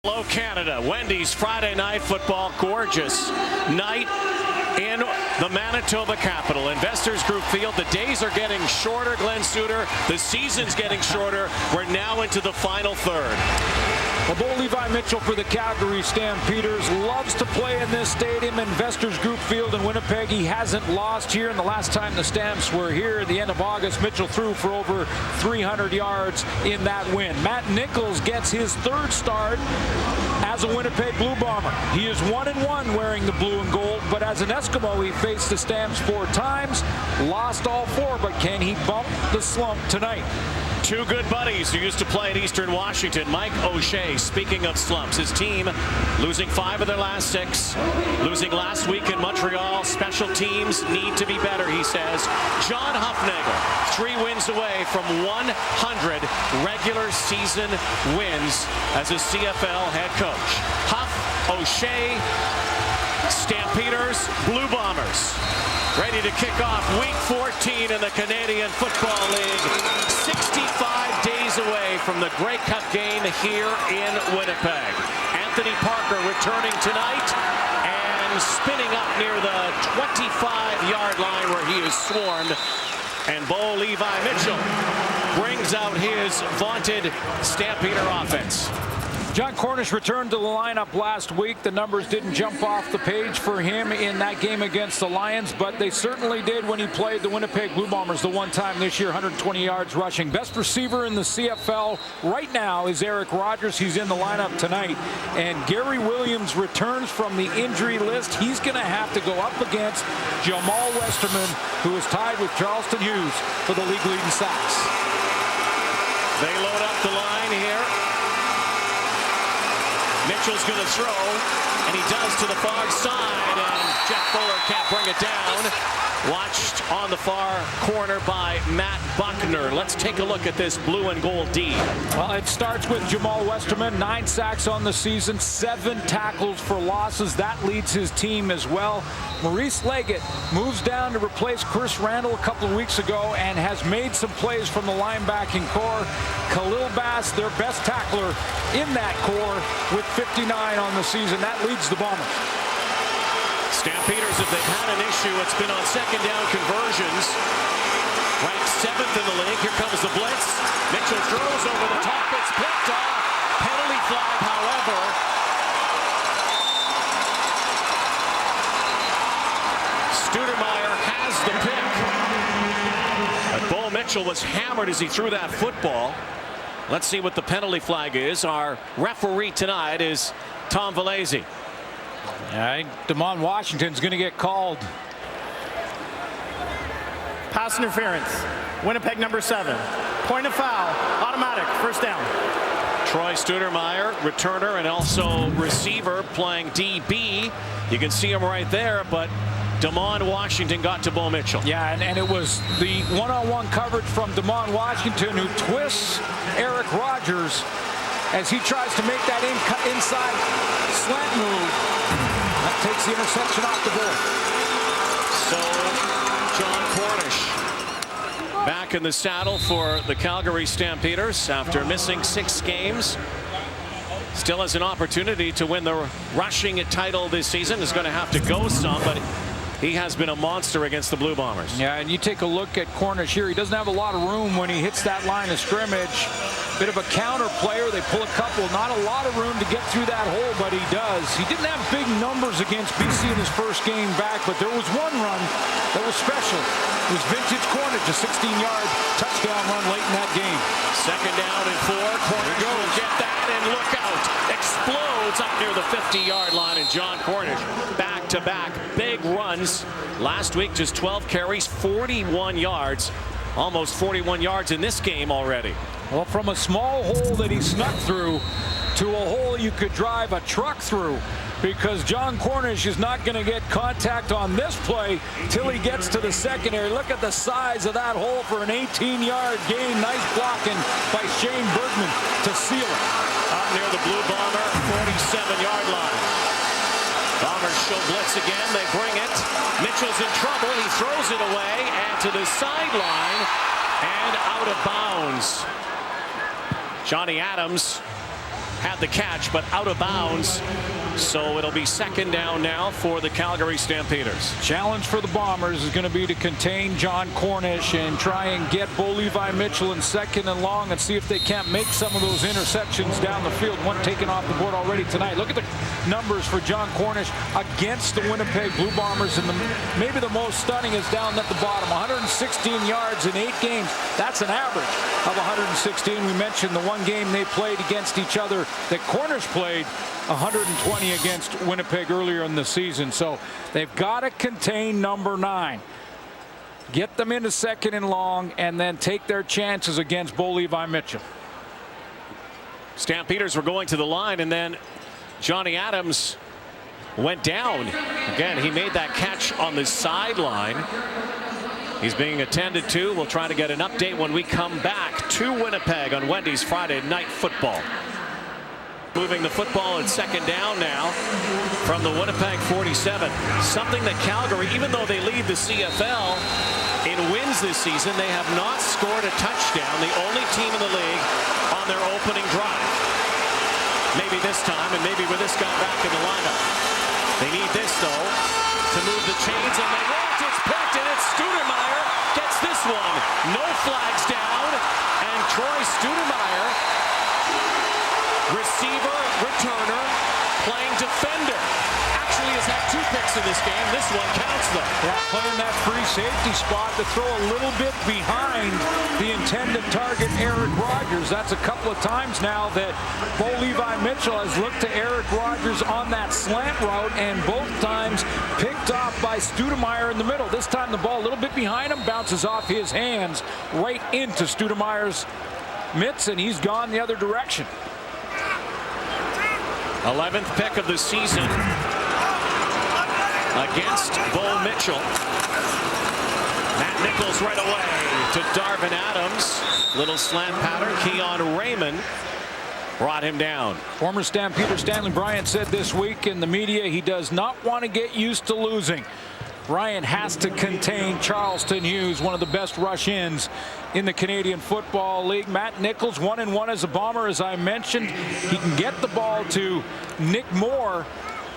Hello, Canada. Wendy's Friday Night Football. Gorgeous night in the Manitoba capital. Investors Group Field. The days are getting shorter, Glenn Suter. The season's getting shorter. We're now into the final third. Well, Bo Levi Mitchell for the Calgary Stampeders loves to play in this stadium, Investors Group Field in Winnipeg. He hasn't lost here, and the last time the Stamps were here at the end of August, Mitchell threw for over 300 yards in that win. Matt Nichols gets his third start as a Winnipeg Blue Bomber. He is 1-1 wearing the blue and gold, but as an Eskimo, he faced the Stamps 4 times, lost all 4, but can he bump the slump tonight? Two good buddies who used to play at Eastern Washington. Mike O'Shea, speaking of slumps, his team losing 5 of their last 6, losing last week in Montreal. Special teams need to be better, he says. John Huffnagel, 3 wins away from 100 regular season wins as a CFL head coach. Huff, O'Shea, Stampeders, Blue Bombers, ready to kick off week 14 in the Canadian Football League. 65 days away from the Grey Cup game here in Winnipeg. Anthony Parker returning tonight and spinning up near the 25-yard line where he is swarmed. And Bo Levi Mitchell brings out his vaunted Stampeder offense. John Cornish returned to the lineup last week. The numbers didn't jump off the page for him in that game against the Lions, but they certainly did when he played the Winnipeg Blue Bombers the one time this year, 120 yards rushing. Best receiver in the CFL right now is Eric Rogers. He's in the lineup tonight. And Gary Williams returns from the injury list. He's going to have to go up against Jamal Westerman, who is tied with Charleston Hughes for the league leading sacks. They load up the line here. Mitchell's going to throw, and he does to the far side, and Jeff Fuller can't bring it down. Watched on the far corner by Matt Buckner. Let's take a look at this blue and gold D. Well, it starts with Jamal Westerman, 9 sacks on the season, 7 tackles for losses. That leads his team as well. Maurice Leggett moves down to replace Chris Randall a couple of weeks ago and has made some plays from the linebacking core. Khalil Bass, their best tackler in that core, with 59 on the season. That leads the Bombers. Stampeders, if they've had an issue, it's been on second down conversions. Ranked 7th in the league. Here comes the blitz. Mitchell throws over the top. It's picked off. Penalty flag, however. Studermeyer has the pick. But Bo Mitchell was hammered as he threw that football. Let's see what the penalty flag is. Our referee tonight is Tom Valese. I think Damon Washington's going to get called. Pass interference. Winnipeg number 7. Point of foul. Automatic. First down. Troy Studermeyer, returner and also receiver, playing DB. You can see him right there, but Damon Washington got to Bo Mitchell. Yeah, and it was the one-on-one coverage from Damon Washington who twists Eric Rogers as he tries to make that inside slant move. That takes the interception off the board. So, John Cornish back in the saddle for the Calgary Stampeders after missing 6 games. Still has an opportunity to win the rushing title this season. Is going to have to go some, but he has been a monster against the Blue Bombers. Yeah, and you take a look at Cornish here. He doesn't have a lot of room when he hits that line of scrimmage. Bit of a counter player. They pull a couple. Not a lot of room to get through that hole, but he does. He didn't have big numbers against BC in his first game back, but there was one run that was special. It was vintage Cornish, a 16-yard touchdown run late in that game. Second down and 4. Cornish will get that, and look out. Explodes up near the 50-yard line, and John Cornish back-to-back big runs. Last week, just 12 carries, 41 yards. Almost 41 yards in this game already. Well, from a small hole that he snuck through to a hole you could drive a truck through, because John Cornish is not going to get contact on this play till he gets to the secondary. Look at the size of that hole for an 18-yard gain. Nice blocking by Shane Bergman to seal it. Up near the Blue Bomber 47-yard line. Bombers show blitz again. They bring it. Mitchell's in trouble. He throws it away and to the sideline and out of bounds. Johnny Adams had the catch, but out of bounds. So it'll be second down now for the Calgary Stampeders. Challenge for the Bombers is going to be to contain John Cornish and try and get Bo Levi Mitchell in second and long and see if they can't make some of those interceptions down the field. One taken off the board already tonight. Look at the numbers for John Cornish against the Winnipeg Blue Bombers, and maybe the most stunning is down at the bottom. 116 yards in 8 games. That's an average of 116. We mentioned the one game they played against each other that Cornish played, 120 against Winnipeg earlier in the season. So they've got to contain number 9. Get them into second and long and then take their chances against Bo Levi Mitchell. Stampeders were going to the line, and then Johnny Adams went down. Again, he made that catch on the sideline. He's being attended to. We'll try to get an update when we come back to Winnipeg on Wendy's Friday Night Football. Moving the football at second down now from the Winnipeg 47. Something that Calgary, even though they lead the CFL in wins this season, they have not scored a touchdown. The only team in the league on their opening drive. Maybe this time, and maybe with this guy back in the lineup. They need this, though, to move the chains, and they won't. It's picked, and it's Studemeyer gets this one. No flags down, and Troy Studemeyer, receiver, returner, playing defender. Actually has had 2 picks in this game. This one counts, though. Yeah, playing that free safety spot to throw a little bit behind the intended target, Eric Rogers. That's a couple of times now that Bo Levi Mitchell has looked to Eric Rogers on that slant route, and both times picked off by Studemeyer in the middle. This time the ball a little bit behind him, bounces off his hands right into Studemeyer's mitts, and he's gone the other direction. 11th pick of the season against Bo Mitchell. Matt Nichols right away to Darvin Adams. Little slant pattern. Keon Raymond brought him down. Former Stampeder Stanley Bryant said this week in the media he does not want to get used to losing. Bryant has to contain Charleston Hughes, one of the best rush-ins in the Canadian Football League. Matt Nichols, 1-1 as a Bomber, as I mentioned. He can get the ball to Nick Moore.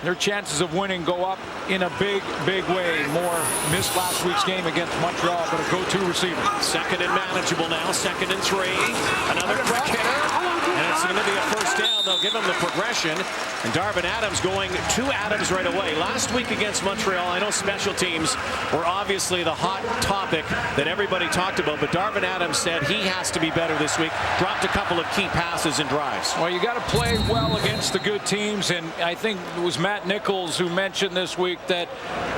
Their chances of winning go up in a big, big way. Moore missed last week's game against Montreal, but a go-to receiver. Second and manageable now. 2nd and 3. Another quick hitter. And it's going to be a first down. They'll give him the progression. And Darvin Adams going to Adams right away. Last week against Montreal, I know special teams were obviously the hot topic that everybody talked about, but Darvin Adams said he has to be better this week. Dropped a couple of key passes and drives. Well, you got to play well against the good teams, and I think it was Matt Nichols who mentioned this week that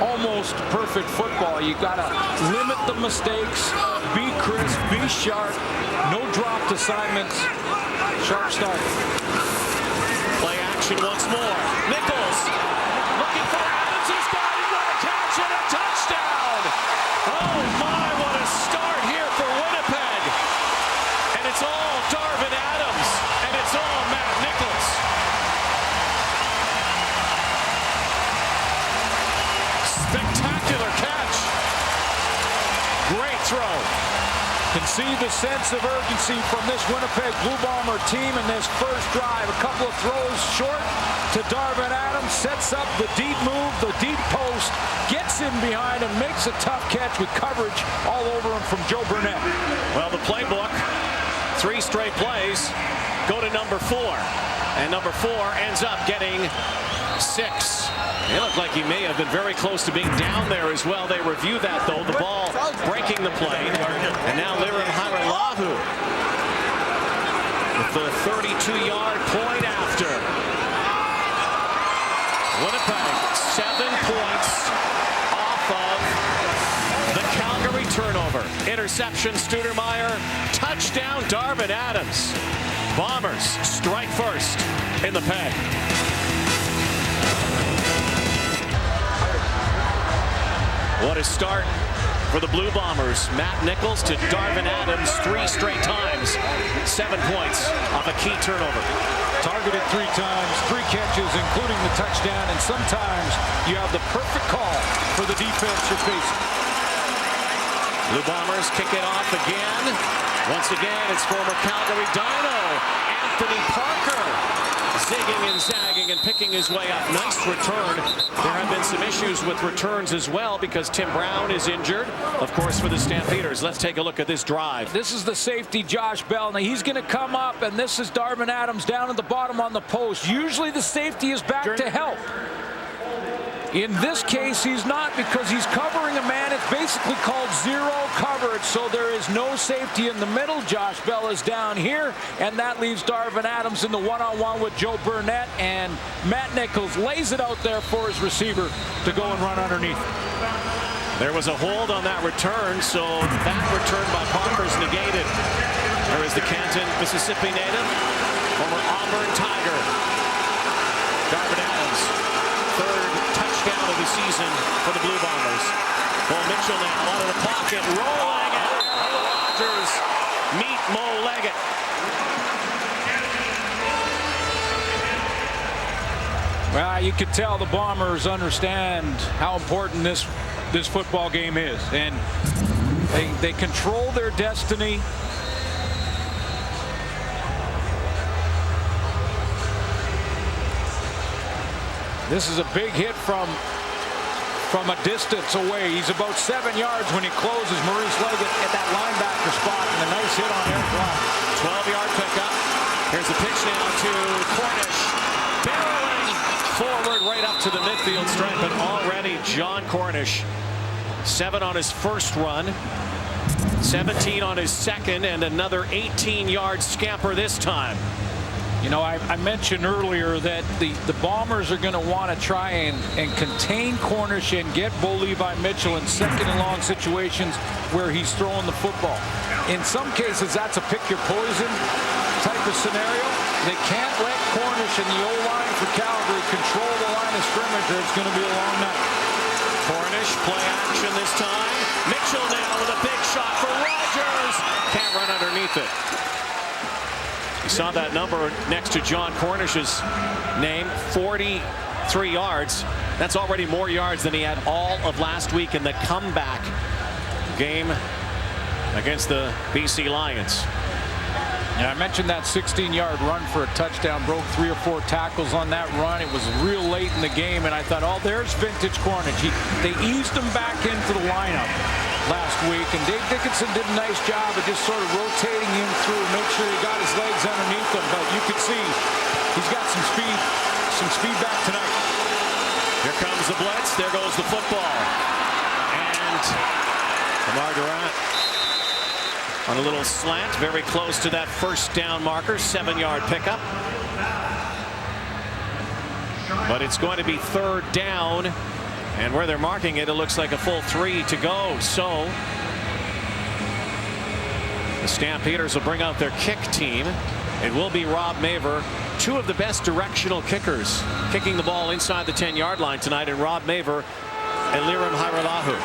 almost perfect football. You got to limit the mistakes, be crisp, be sharp, no dropped assignments. Sharp start. Play action once more. Nichols looking for Adams. He's got it. What a catch and a touchdown. Oh my, what a start here for Winnipeg. And it's all Darvin Adams. And it's all Matt Nichols. Spectacular catch. Great throw. Can see the sense of urgency from this Winnipeg Blue Bomber team in this first drive. A couple of throws short to Darvin Adams, sets up the deep move, the deep post, gets in behind and makes a tough catch with coverage all over him from Joe Burnett. Well, the playbook, 3 straight plays, go to number 4. And number 4 ends up getting 6. It looked like he may have been very close to being down there as well. They review that, though. The ball breaking the plane. And now Lirim Hairelahu with the 32-yard point after. Winnipeg, 7 points off of the Calgary turnover. Interception, Studemeyer. Touchdown, Darvin Adams. Bombers strike first in the peg. What a start for the Blue Bombers. Matt Nichols to Darvin Adams 3 straight times. 7 points off a key turnover. Targeted 3 times, 3 catches, including the touchdown, and sometimes you have the perfect call for the defense you're facing. Blue Bombers kick it off again. Once again, it's former Calgary Dino, Anthony Parker. zigging and zagging and picking his way up. Nice return. There have been some issues with returns as well because Tim Brown is injured, of course, for the Stampeders. Let's take a look at this drive. This is the safety, Josh Bell. Now he's going to come up, and this is Darvin Adams down at the bottom on the post. Usually the safety is back to help. In this case, he's not, because he's covering a man. It's basically called zero coverage, so there is no safety in the middle. Josh Bell is down here, and that leaves Darvin Adams in the one-on-one with Joe Burnett, and Matt Nichols lays it out there for his receiver to go and run underneath. There was a hold on that return, so that return by Parker is negated. There is the Canton, Mississippi native, former Auburn Tiger, Darvin Adams, third touchdown of the season for the Blue Bombers. Bo Mitchell now out of the pocket, rolling, and Rodgers meet Mo Leggett. Well, you could tell the Bombers understand how important this football game is, and they control their destiny. This is a big hit from a distance away. He's about 7 yards when he closes. Maurice Leggett at that linebacker spot, and a nice hit on Eric Block. 12-yard pickup. Here's the pitch now to Cornish. Barreling forward right up to the midfield stripe, and already John Cornish, 7 on his first run, 17 on his second, and another 18-yard scamper this time. You know, I mentioned earlier that the Bombers are going to want to try and contain Cornish and get Bo Levi Mitchell in second and long situations where he's throwing the football. In some cases, that's a pick your poison type of scenario. They can't let Cornish and the O-line for Calgary control the line of scrimmage, or it's going to be a long night. Cornish, play action this time. Mitchell now with a big shot for Rodgers. Can't run underneath it. You saw that number next to John Cornish's name, 43 yards. That's already more yards than he had all of last week in the comeback game against the BC Lions. Yeah, I mentioned that 16-yard run for a touchdown, broke 3 or 4 tackles on that run. It was real late in the game, and I thought, oh, there's vintage Cornish. They eased him back into the lineup last week, and Dave Dickinson did a nice job of just sort of rotating him through, make sure he got his legs underneath him. But you could see he's got some speed back tonight. Here comes the blitz. There goes the football, and Lamar Durant on a little slant, very close to that first down marker, 7-yard pickup. But it's going to be third down, and where they're marking it, it looks like a full 3 to go. So the Stampeders will bring out their kick team. It will be Rob Maver, 2 of the best directional kickers, kicking the ball inside the 10-yard line tonight, and Rob Maver and Liram Hiralahu.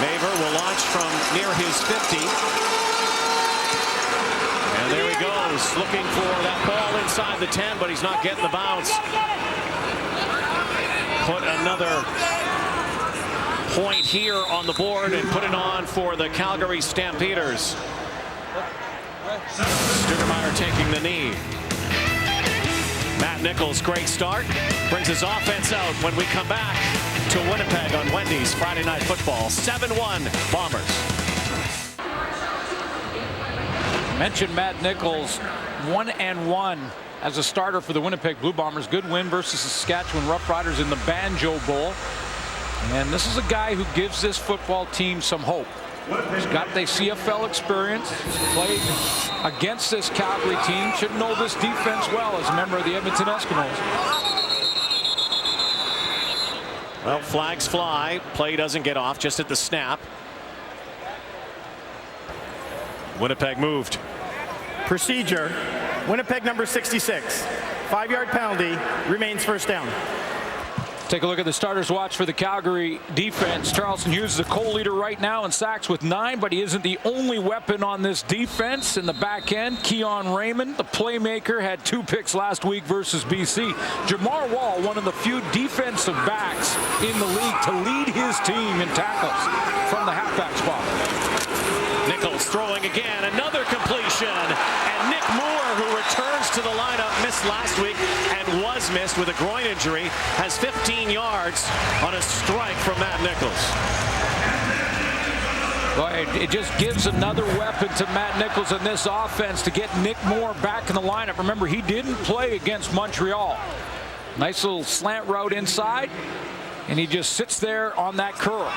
Maver will launch from near his 50. And there he goes, looking for that ball inside the 10, but he's not getting the bounce. Put another point here on the board and put it on for the Calgary Stampeders. Studemeyer taking the knee. Matt Nichols, great start. Brings his offense out when we come back to Winnipeg on Wendy's Friday Night Football. 7-1 Bombers. Mentioned Matt Nichols, 1-1 as a starter for the Winnipeg Blue Bombers. Good win versus the Saskatchewan Roughriders in the Banjo Bowl. And this is a guy who gives this football team some hope. He's got the CFL experience, played against this Calgary team, should know this defense well as a member of the Edmonton Eskimos. Well, flags fly. Play doesn't get off, just at the snap. Winnipeg moved. Procedure. Winnipeg number 66. 5-yard penalty. Remains first down. Take a look at the starters watch for the Calgary defense. Charleston Hughes is the co-leader right now in sacks with 9, but he isn't the only weapon on this defense. In the back end, Keon Raymond, the playmaker, had 2 picks last week versus BC. Jamar Wall, one of the few defensive backs in the league to lead his team in tackles from the halfback spot. Nichols throwing again, another completion, and Nick Moore, who returns to the lineup, missed last week and was missed with a groin injury, has 15 yards on a strike from Matt Nichols. Well, it just gives another weapon to Matt Nichols in this offense to get Nick Moore back in the lineup. Remember, he didn't play against Montreal. Nice little slant route inside, and he just sits there on that curl.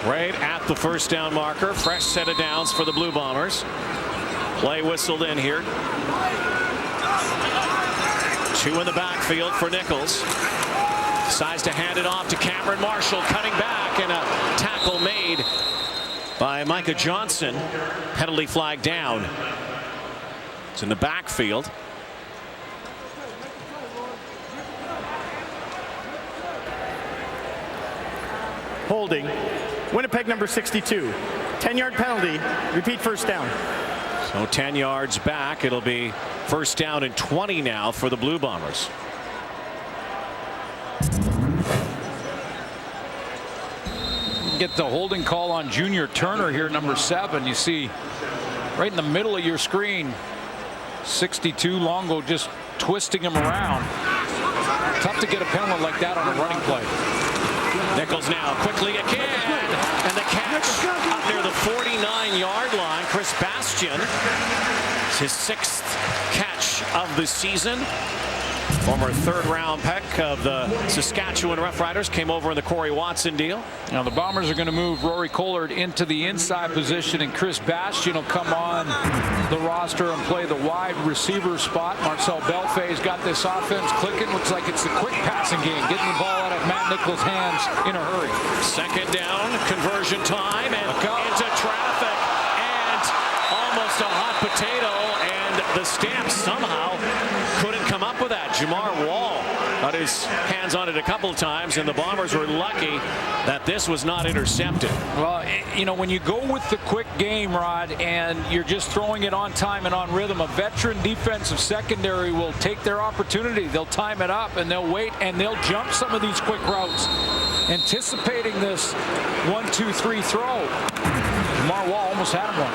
Right at the first down marker. Fresh set of downs for the Blue Bombers. Play whistled in here. 2 in the backfield for Nichols. Decides to hand it off to Cameron Marshall, cutting back, and a tackle made by Micah Johnson. Penalty flag down. It's in the backfield. Holding. Winnipeg number 62. 10-yard penalty. Repeat first down. So 10 yards back. It'll be first down and 20 now for the Blue Bombers. Get the holding call on Junior Turner here, number 7. You see right in the middle of your screen, 62, Longo just twisting him around. Tough to get a penalty like that on a running play. Nichols now quickly again, and the catch up near the 49-yard line. Chris Bastian, his 6th catch of the season. Former 3rd-round pick of the Saskatchewan Roughriders, came over in the Corey Watson deal. Now the Bombers are going to move Rory Collard into the inside position, and Chris Bastian will come on the roster and play the wide receiver spot. Marcel Belfay's got this offense clicking. Looks like it's the quick passing game, getting the ball out of Matt Nichols' hands in a hurry. 2nd down, conversion time, and into traffic, and almost a hot potato, and the Stamps somehow couldn't come up with that. Jamar Wall got his hands on it a couple of times, and the Bombers were lucky that this was not intercepted. Well, you know, when you go with the quick game, Rod, and you're just throwing it on time and on rhythm, a veteran defensive secondary will take their opportunity. They'll time it up, and they'll wait, and they'll jump some of these quick routes, anticipating this 1-2-3 throw. Jamar Wall almost had him one.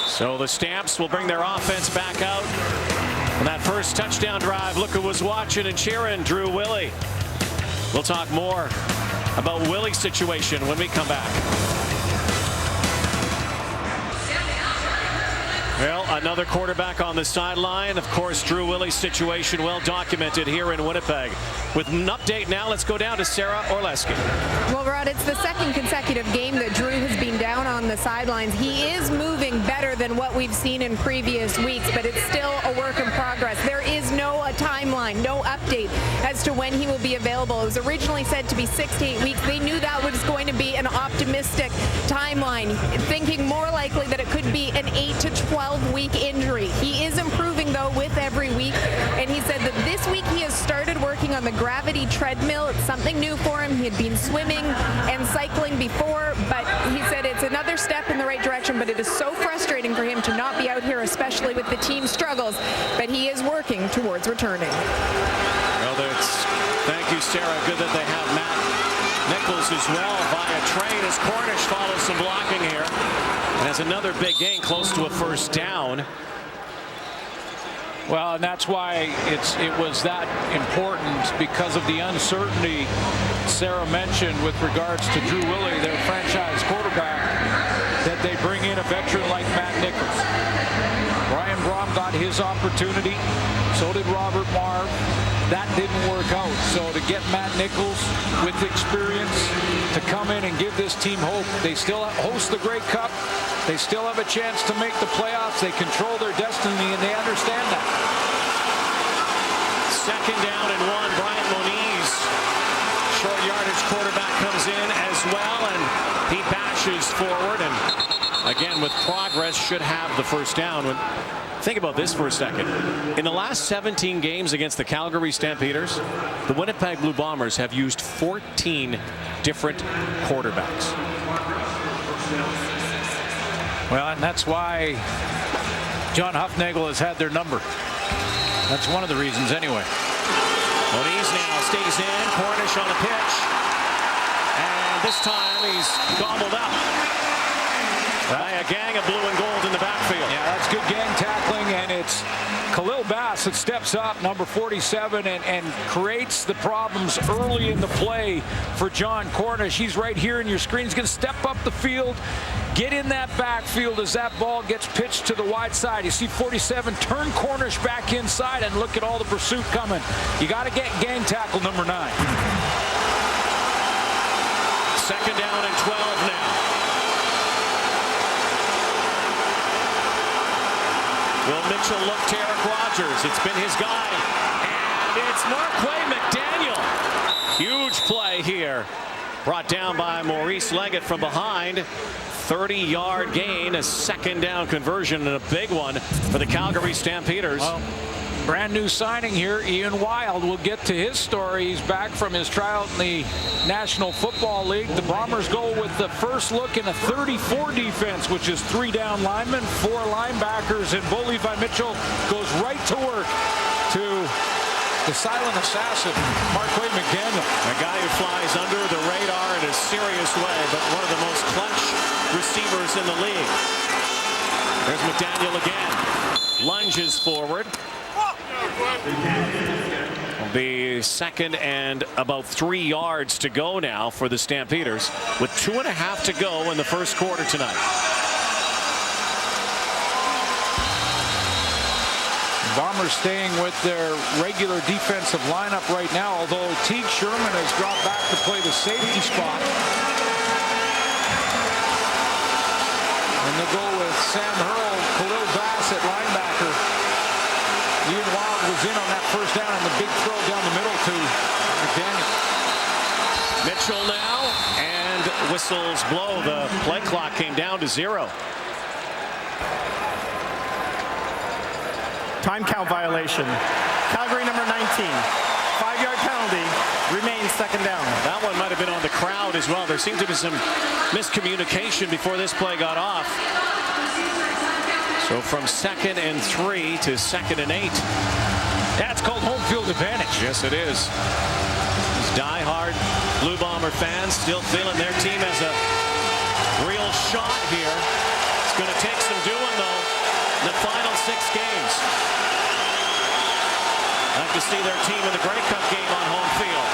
So the Stamps will bring their offense back out. On that first touchdown drive, look who was watching and cheering, Drew Willie. We'll talk more about Willie's situation when we come back. Well, another quarterback on the sideline. Of course, Drew Willie's situation well documented here in Winnipeg. With an update now, let's go down to Sarah Orleski. Well, Rod, it's the 2nd consecutive game that Drew has been down on the sidelines. He is moving better than what we've seen in previous weeks, but it's still a work in progress. There is no timeline, no update as to when he will be available. It was originally said to be 6 to 8 weeks. They knew that was going to be an optimistic timeline, thinking more likely that it could be an 8 to 12-week injury. He is improving, though, with every week, and he said that this week he has started working on the gravity treadmill. It's something new for him. He had been swimming and cycling before, but he said it's another step in the right direction, but it is so frustrating for him to not be out here, especially with the team struggles, but he is working towards returning. Well, thank you, Sarah. Good that they have Matt Nichols as well via train as Cornish follows some blocking here and has another big gain close to a first down. Well, and that's why it was that important, because of the uncertainty Sarah mentioned with regards to Drew Willie, their franchise quarterback, that they bring in a veteran like Matt Nichols. Brian Brom got his opportunity. So did Robert Marv. That didn't work out. So to get Matt Nichols with experience to come in and give this team hope. They still host the Grey Cup. They still have a chance to make the playoffs. They control their destiny, and they understand that. 2nd down and 1. Brian Moniz, short yardage quarterback, comes in as well, and he bashes forward, and again with progress should have the first down. Think about this for a second. In the last 17 games against the Calgary Stampeders, the Winnipeg Blue Bombers have used 14 different quarterbacks. Well, and that's why John Huffnagel has had their number. That's one of the reasons anyway. Moniz now. Stays in. Cornish on the pitch. And this time he's gobbled up by a gang of blue and gold in the backfield. Yeah, that's good gang tackling, and it's Khalil Bass that steps up, number 47, and creates the problems early in the play for John Cornish. He's right here in your screen. He's going to step up the field, get in that backfield as that ball gets pitched to the wide side. You see 47 turn Cornish back inside, and look at all the pursuit coming. You got to get gang tackle number 9. Second down and 12 now. Will Mitchell look to Eric Rogers? It's been his guy. And it's Marquay McDaniel. Huge play here. Brought down by Maurice Leggett from behind. 30-yard gain, a second down conversion, and a big one for the Calgary Stampeders. Well, brand new signing here, Ian Wild. We'll get to his story. He's back from his tryout in the National Football League. The Bombers go with the first look in a 34 defense, which is 3 down linemen, 4 linebackers, and Bo Levi Mitchell goes right to work to the silent assassin, Marquay McDaniel. A guy who flies under the radar in a serious way, but one of the most clutch receivers in the league. There's McDaniel again. Lunges forward. Will be second and about 3 yards to go now for the Stampeders, with 2.5 to go in the first quarter tonight. Bombers staying with their regular defensive lineup right now, although Teague Sherman has dropped back to play the safety spot. And they'll go with Sam Hurl, Khalil Bass at linebacker. Ian Wild was in on that first down and the big throw down the middle to McDaniel. Mitchell now, and whistles blow. The play clock came down to 0. Time count violation. Calgary number 19. 5-yard penalty. Remains second down. That one might have been on the crowd as well. There seemed to be some miscommunication before this play got off. So from 2nd and 3 to 2nd and 8. That's called home field advantage. Yes, it is. These die-hard Blue Bomber fans still feeling their team has a real shot here. It's going to take some doing, though, in the final 6 games. Like to see their team in the Grey Cup game on home field.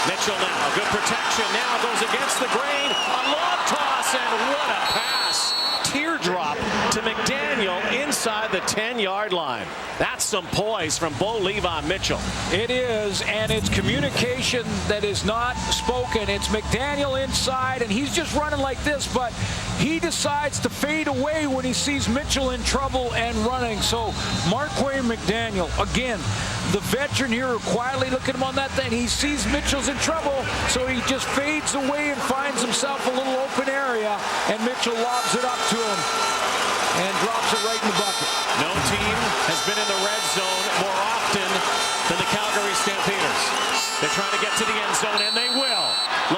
Mitchell now, good protection, now goes against the grain, a long toss, and what a pass. Teardrop to McDaniel inside the 10-yard line. That's some poise from Bo Levi Mitchell. It is, and it's communication that is not spoken. It's McDaniel inside, and he's just running like this, but he decides to fade away when he sees Mitchell in trouble and running. So Marquay McDaniel, again, the veteran here, quietly looking at him on that thing. He sees Mitchell's in trouble, so he just fades away and finds himself a little open area, and Mitchell lobs it up to him and drops it right in the bucket. No team has been in the red zone more often than the Calgary Stampeders. They're trying to get to the end zone, and they will.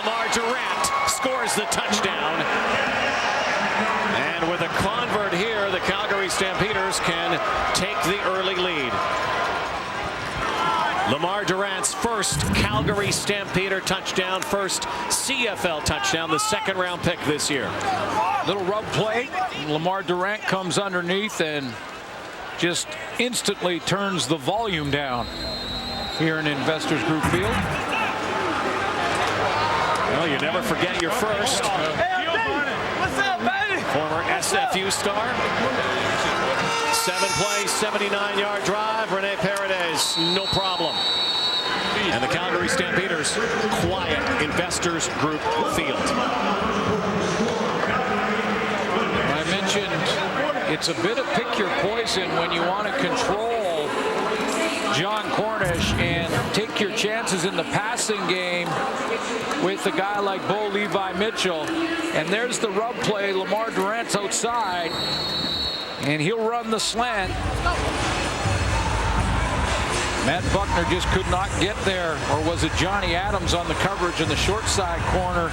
Lamar Durant scores the touchdown. And with a convert here, the Calgary Stampeders can take the early lead. Lamar Durant's first Calgary Stampeder touchdown, first CFL touchdown, the 2nd-round pick this year. Little rub play. Lamar Durant comes underneath and just instantly turns the volume down here in Investors Group Field. Well, you never forget your first. What's up, baby? Former SFU star. 7 plays, 79-yard drive. Rene Paredes, no problem. And the Calgary Stampeders, quiet Investors Group Field. I mentioned it's a bit of pick your poison when you want to control John Cornish and take your chances in the passing game with a guy like Bo Levi Mitchell. And there's the rub play. Lamar Durant's outside, and he'll run the slant. Matt Buckner just could not get there, or was it Johnny Adams on the coverage in the short side corner?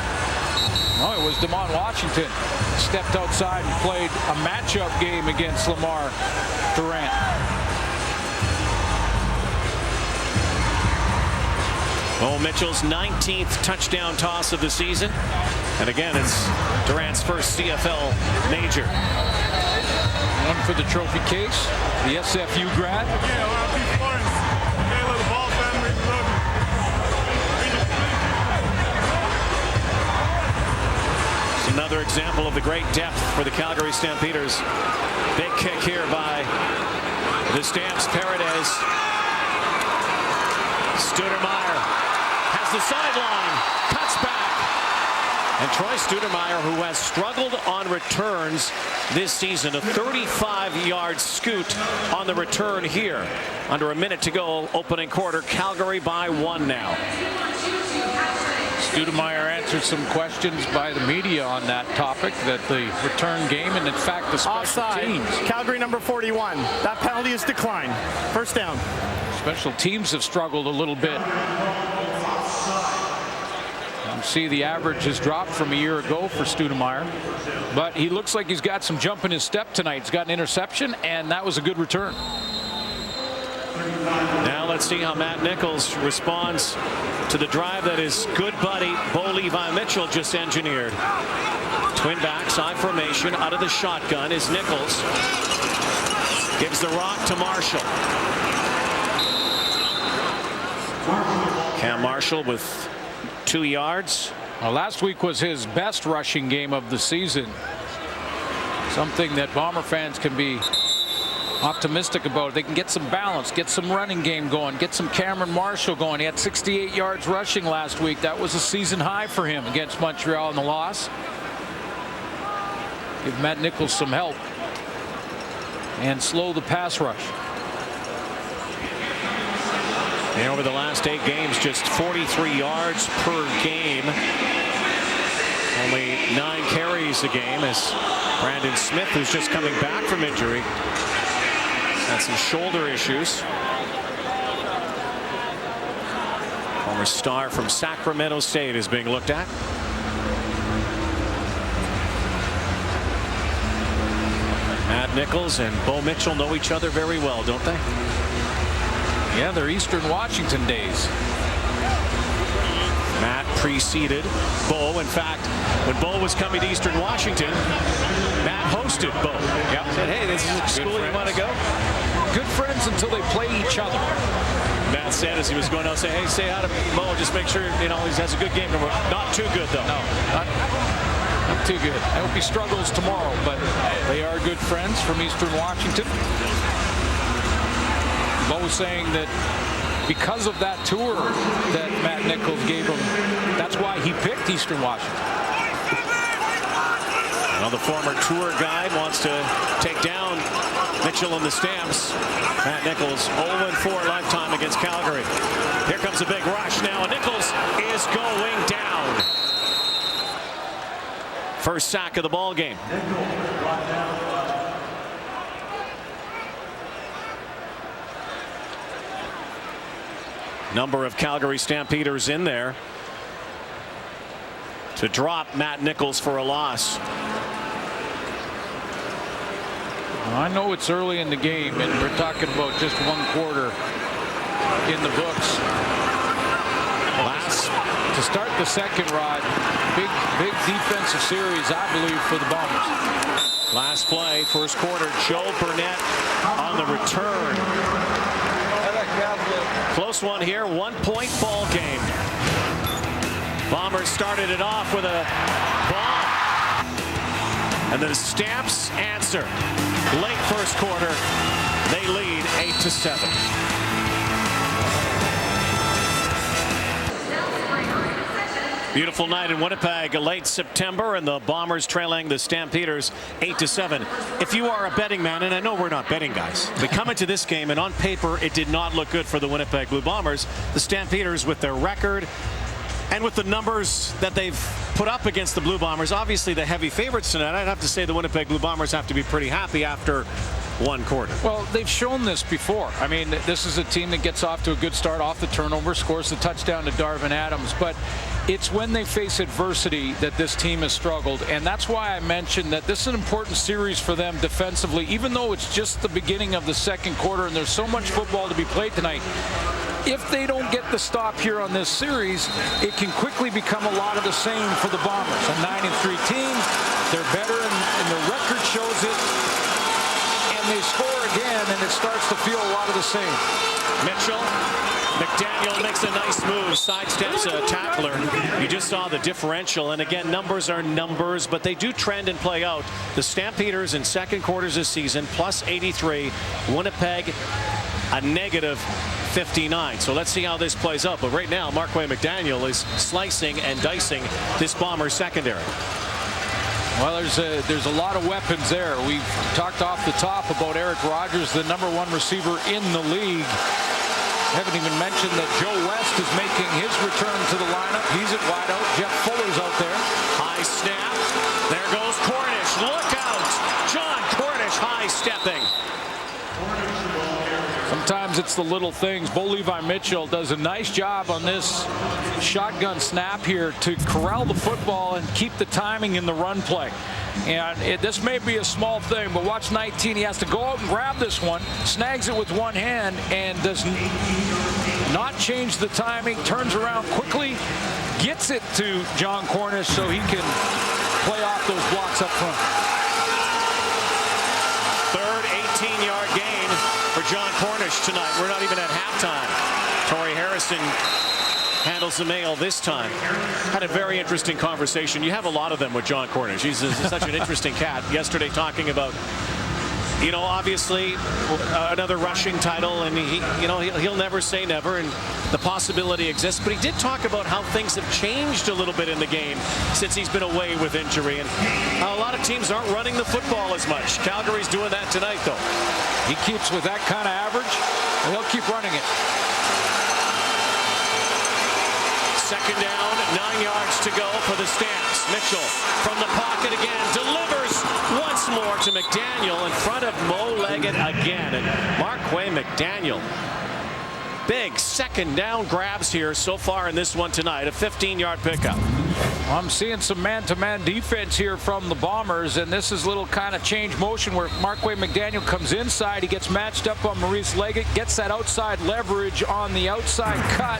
No, it was Damon Washington. Stepped outside and played a matchup game against Lamar Durant. Bo Mitchell's 19th touchdown toss of the season. And again, it's Durant's first CFL major. One for the trophy case, the SFU grad. It's another example of the great depth for the Calgary Stampeders. Big kick here by the Stamps. Paredes. Studemeyer has the sideline, cuts back. And Troy Studemeyer, who has struggled on returns this season, a 35-yard scoot on the return here. Under a minute to go, opening quarter. Calgary by 1 now. Studemeyer answered some questions by the media on that topic, that the return game and in fact the special Offside. teams. Calgary number 41. That penalty is declined. First down. Special teams have struggled a little bit. You see the average has dropped from a year ago for Studemeyer, but he looks like he's got some jump in his step tonight. He's got an interception, and that was a good return. Now let's see how Matt Nichols responds to the drive that his good buddy Bo Levi Mitchell just engineered. Twin back, side formation, out of the shotgun is Nichols. Gives the rock to Marshall. Cam Marshall with 2 yards. Well, last week was his best rushing game of the season. Something that Bomber fans can be optimistic about. They can get some balance, get some running game going, get some Cameron Marshall going. He had 68 yards rushing last week. That was a season high for him against Montreal in the loss. Give Matt Nichols some help and slow the pass rush. And over the last 8 games, just 43 yards per game. Only 9 carries a game as Brandon Smith, who's just coming back from injury, had some shoulder issues. Former star from Sacramento State is being looked at. Matt Nichols and Bo Mitchell know each other very well, don't they? Yeah, they're Eastern Washington days. Matt preceded Bo. In fact, when Bo was coming to Eastern Washington, Matt hosted Bo. Yep. Said, hey, this is a school you want to go? Good friends until they play each other. Matt said as he was going out, say, hey, say hi to Bo. Just make sure, you know, he has a good game tomorrow. Not too good, though. No, not too good. I hope he struggles tomorrow, but they are good friends from Eastern Washington. Bo was saying that because of that tour that Matt Nichols gave him, that's why he picked Eastern Washington. Well, the former tour guide wants to take down Mitchell and the Stamps. Matt Nichols 0-4 lifetime against Calgary. Here comes a big rush now, and Nichols is going down. First sack of the ball game. Number of Calgary Stampeders in there to drop Matt Nichols for a loss. I know it's early in the game, and we're talking about just 1 quarter in the books. Last To start the second, Rod, big defensive series, I believe, for the Bombers. Last play, first quarter, Joe Burnett on the return. Close one here, 1-point ball game. Bombers started it off with a bomb. And the Stamps answer. Late first quarter, they lead 8-7. Beautiful night in Winnipeg, late September, and the Bombers trailing the Stampeders 8-7. If you are a betting man, and I know we're not betting guys, we come into this game, and on paper, it did not look good for the Winnipeg Blue Bombers. The Stampeders, with their record and with the numbers that they've put up against the Blue Bombers, obviously the heavy favorites tonight, I'd have to say the Winnipeg Blue Bombers have to be pretty happy after 1 quarter. Well, they've shown this before. I mean, this is a team that gets off to a good start off the turnover, scores the touchdown to Darvin Adams, but it's when they face adversity that this team has struggled, and that's why I mentioned that this is an important series for them defensively, even though it's just the beginning of the second quarter and there's so much football to be played tonight. if they don't get the stop here on this series, it can quickly become a lot of the same for the Bombers. A 9-3 team, they're better, and their record shows it. And they score again, and it starts to feel a lot of the same. Mitchell. McDaniel makes a nice move, sidesteps a tackler. You just saw the differential, and again, numbers are numbers, but they do trend and play out. The Stampeders in second quarters this season, plus 83. Winnipeg, a negative 59. So let's see how this plays out. But right now, Marquay McDaniel is slicing and dicing this Bombers secondary. Well, there's a lot of weapons there. We've talked off the top about Eric Rogers, the #1 receiver in the league. Haven't even mentioned that Joe West is making his return to the lineup. He's at wideout. Jeff Fuller's out there. High snap. There goes Cornish. Look out. John Cornish high stepping. Sometimes it's the little things. Bo Levi Mitchell does a nice job on this shotgun snap here to corral the football and keep the timing in the run play. And this may be a small thing, but watch 19. He has to go out and grab this one, snags it with one hand, and does not change the timing, turns around quickly, gets it to John Cornish so he can play off those blocks up front. Third 18-yard gain for John Cornish tonight. We're not even at halftime. Torrey Harrison handles the mail this time. Had a very interesting conversation. You have a lot of them with John Cornish. He's such an interesting cat. Yesterday talking about, you know, obviously another rushing title, and he'll never say never, and the possibility exists. But he did talk about how things have changed a little bit in the game since he's been away with injury, and how a lot of teams aren't running the football as much. Calgary's doing that tonight, though. He keeps with that kind of average, and he'll keep running it. Second down, 9 yards to go for the Stamps. Mitchell from the pocket again, delivers once more to McDaniel in front of Mo Leggett again. And Marquay McDaniel, big second down grabs here so far in this one tonight. A 15-yard pickup. I'm seeing some man-to-man defense here from the Bombers, and this is a little kind of change motion where Marquay McDaniel comes inside. He gets matched up on Maurice Leggett, gets that outside leverage on the outside cut,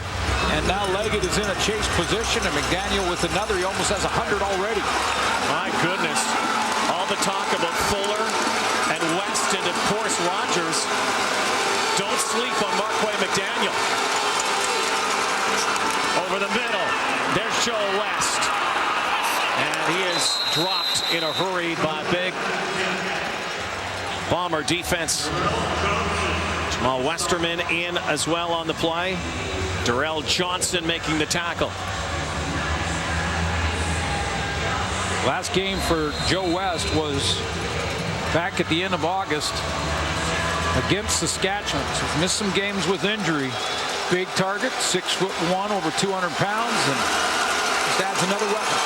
and now Leggett is in a chase position, and McDaniel with another. He almost has 100 already. My goodness. All the talk about Fuller and West and, of course, Rogers. Don't sleep on Marquay McDaniel. Over the middle. There's Joe West. And he is dropped in a hurry by big Bomber defense. Jamal Westerman in as well on the play. Darrell Johnson making the tackle. Last game for Joe West was back at the end of August against Saskatchewan. He's missed some games with injury. Big target, 6'1", over 200 pounds, and just adds another weapon.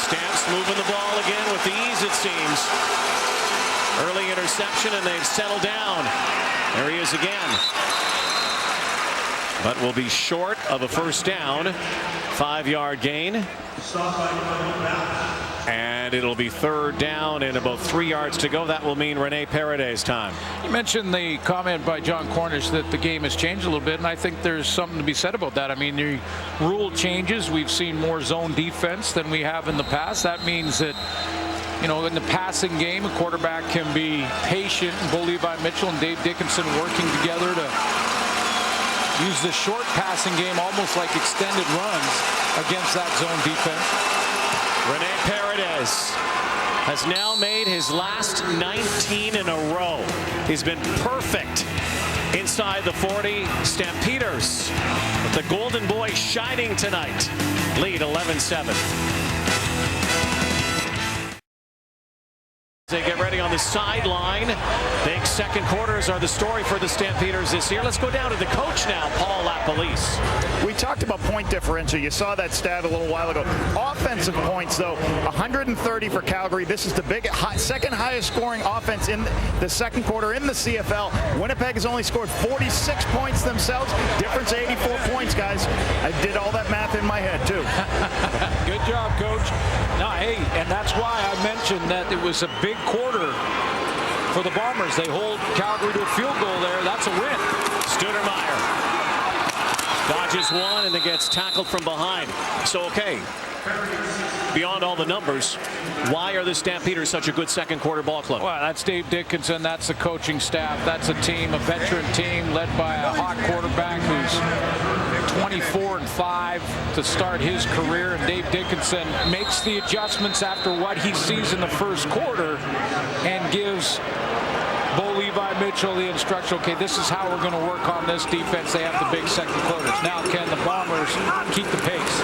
Stamps moving the ball again with ease, it seems. Early interception, and they've settled down. There he is again. But will be short of a first down. 5-yard gain. And it'll be third down and about 3 yards to go. That will mean Rene Paraday's time. You mentioned the comment by John Cornish that the game has changed a little bit, and I think there's something to be said about that. I mean, the rule changes. We've seen more zone defense than we have in the past. That means that, you know, in the passing game, a quarterback can be patient. Bo Levi Mitchell and Dave Dickinson working together to use the short passing game almost like extended runs against that zone defense. Rene Paradis has now made his last 19 in a row. He's been perfect inside the 40. Stampeders with the Golden Boy shining tonight. Lead 11-7. They get ready on the sideline. Big second quarters are the story for the Stampeders this year. Let's go down to the coach now, Paul LaPolice. We talked about point differential. You saw that stat a little while ago. Offensive points, though, 130 for Calgary. This is the second highest scoring offense in the second quarter in the CFL. Winnipeg has only scored 46 points themselves. Difference 84 points, guys. I did all that math in my head, too. Good job, Coach. No, hey, and that's why I mentioned that it was a big quarter for the Bombers. They hold Calgary to a field goal there. That's a win. Studermeyer dodges one and then gets tackled from behind. So, okay, beyond all the numbers, why are the Stampeders such a good second quarter ball club? Well, that's Dave Dickinson. That's the coaching staff. That's a team, a veteran team led by a hot quarterback who's 24-5 to start his career. And Dave Dickinson makes the adjustments after what he sees in the first quarter and gives Bo Levi Mitchell the instruction, okay, this is how we're going to work on this defense. They have the big second quarters. Now can the Bombers keep the pace?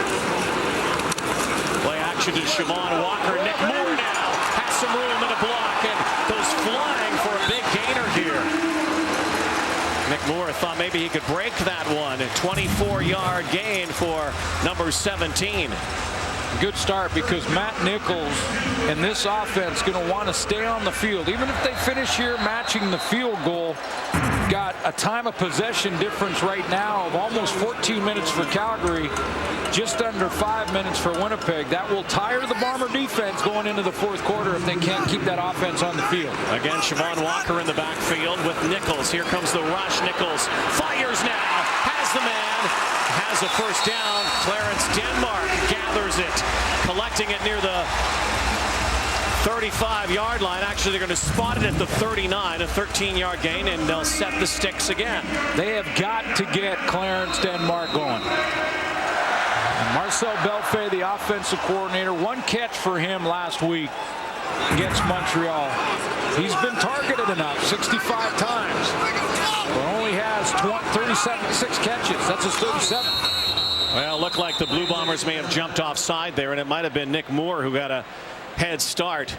Play action to Siobhan Walker. Nick Moore now has some room in a block and goes flying for a big gainer here. Nick Moore thought maybe he could break that one. A 24-yard gain for number 17. Good start because Matt Nichols and this offense going to want to stay on the field. Even if they finish here matching the field goal, got a time of possession difference right now of almost 14 minutes for Calgary, just under 5 minutes for Winnipeg. That will tire the Bomber defense going into the fourth quarter if they can't keep that offense on the field. Again, Siobhan Walker in the backfield with Nichols. Here comes the rush. Nichols fires now, has the man, has a first down. Clarence Denmark gathers it, collecting it near the 35-yard line. Actually, they're going to spot it at the 39, a 13-yard gain, and they'll set the sticks again. They have got to get Clarence Denmark going. And Marcel Belfay, the offensive coordinator, one catch for him last week against Montreal. He's been targeted enough 65 times, but only has 6 catches. That's his 37th. Well, looked like the Blue Bombers may have jumped offside there, and it might have been Nick Moore who got a head start.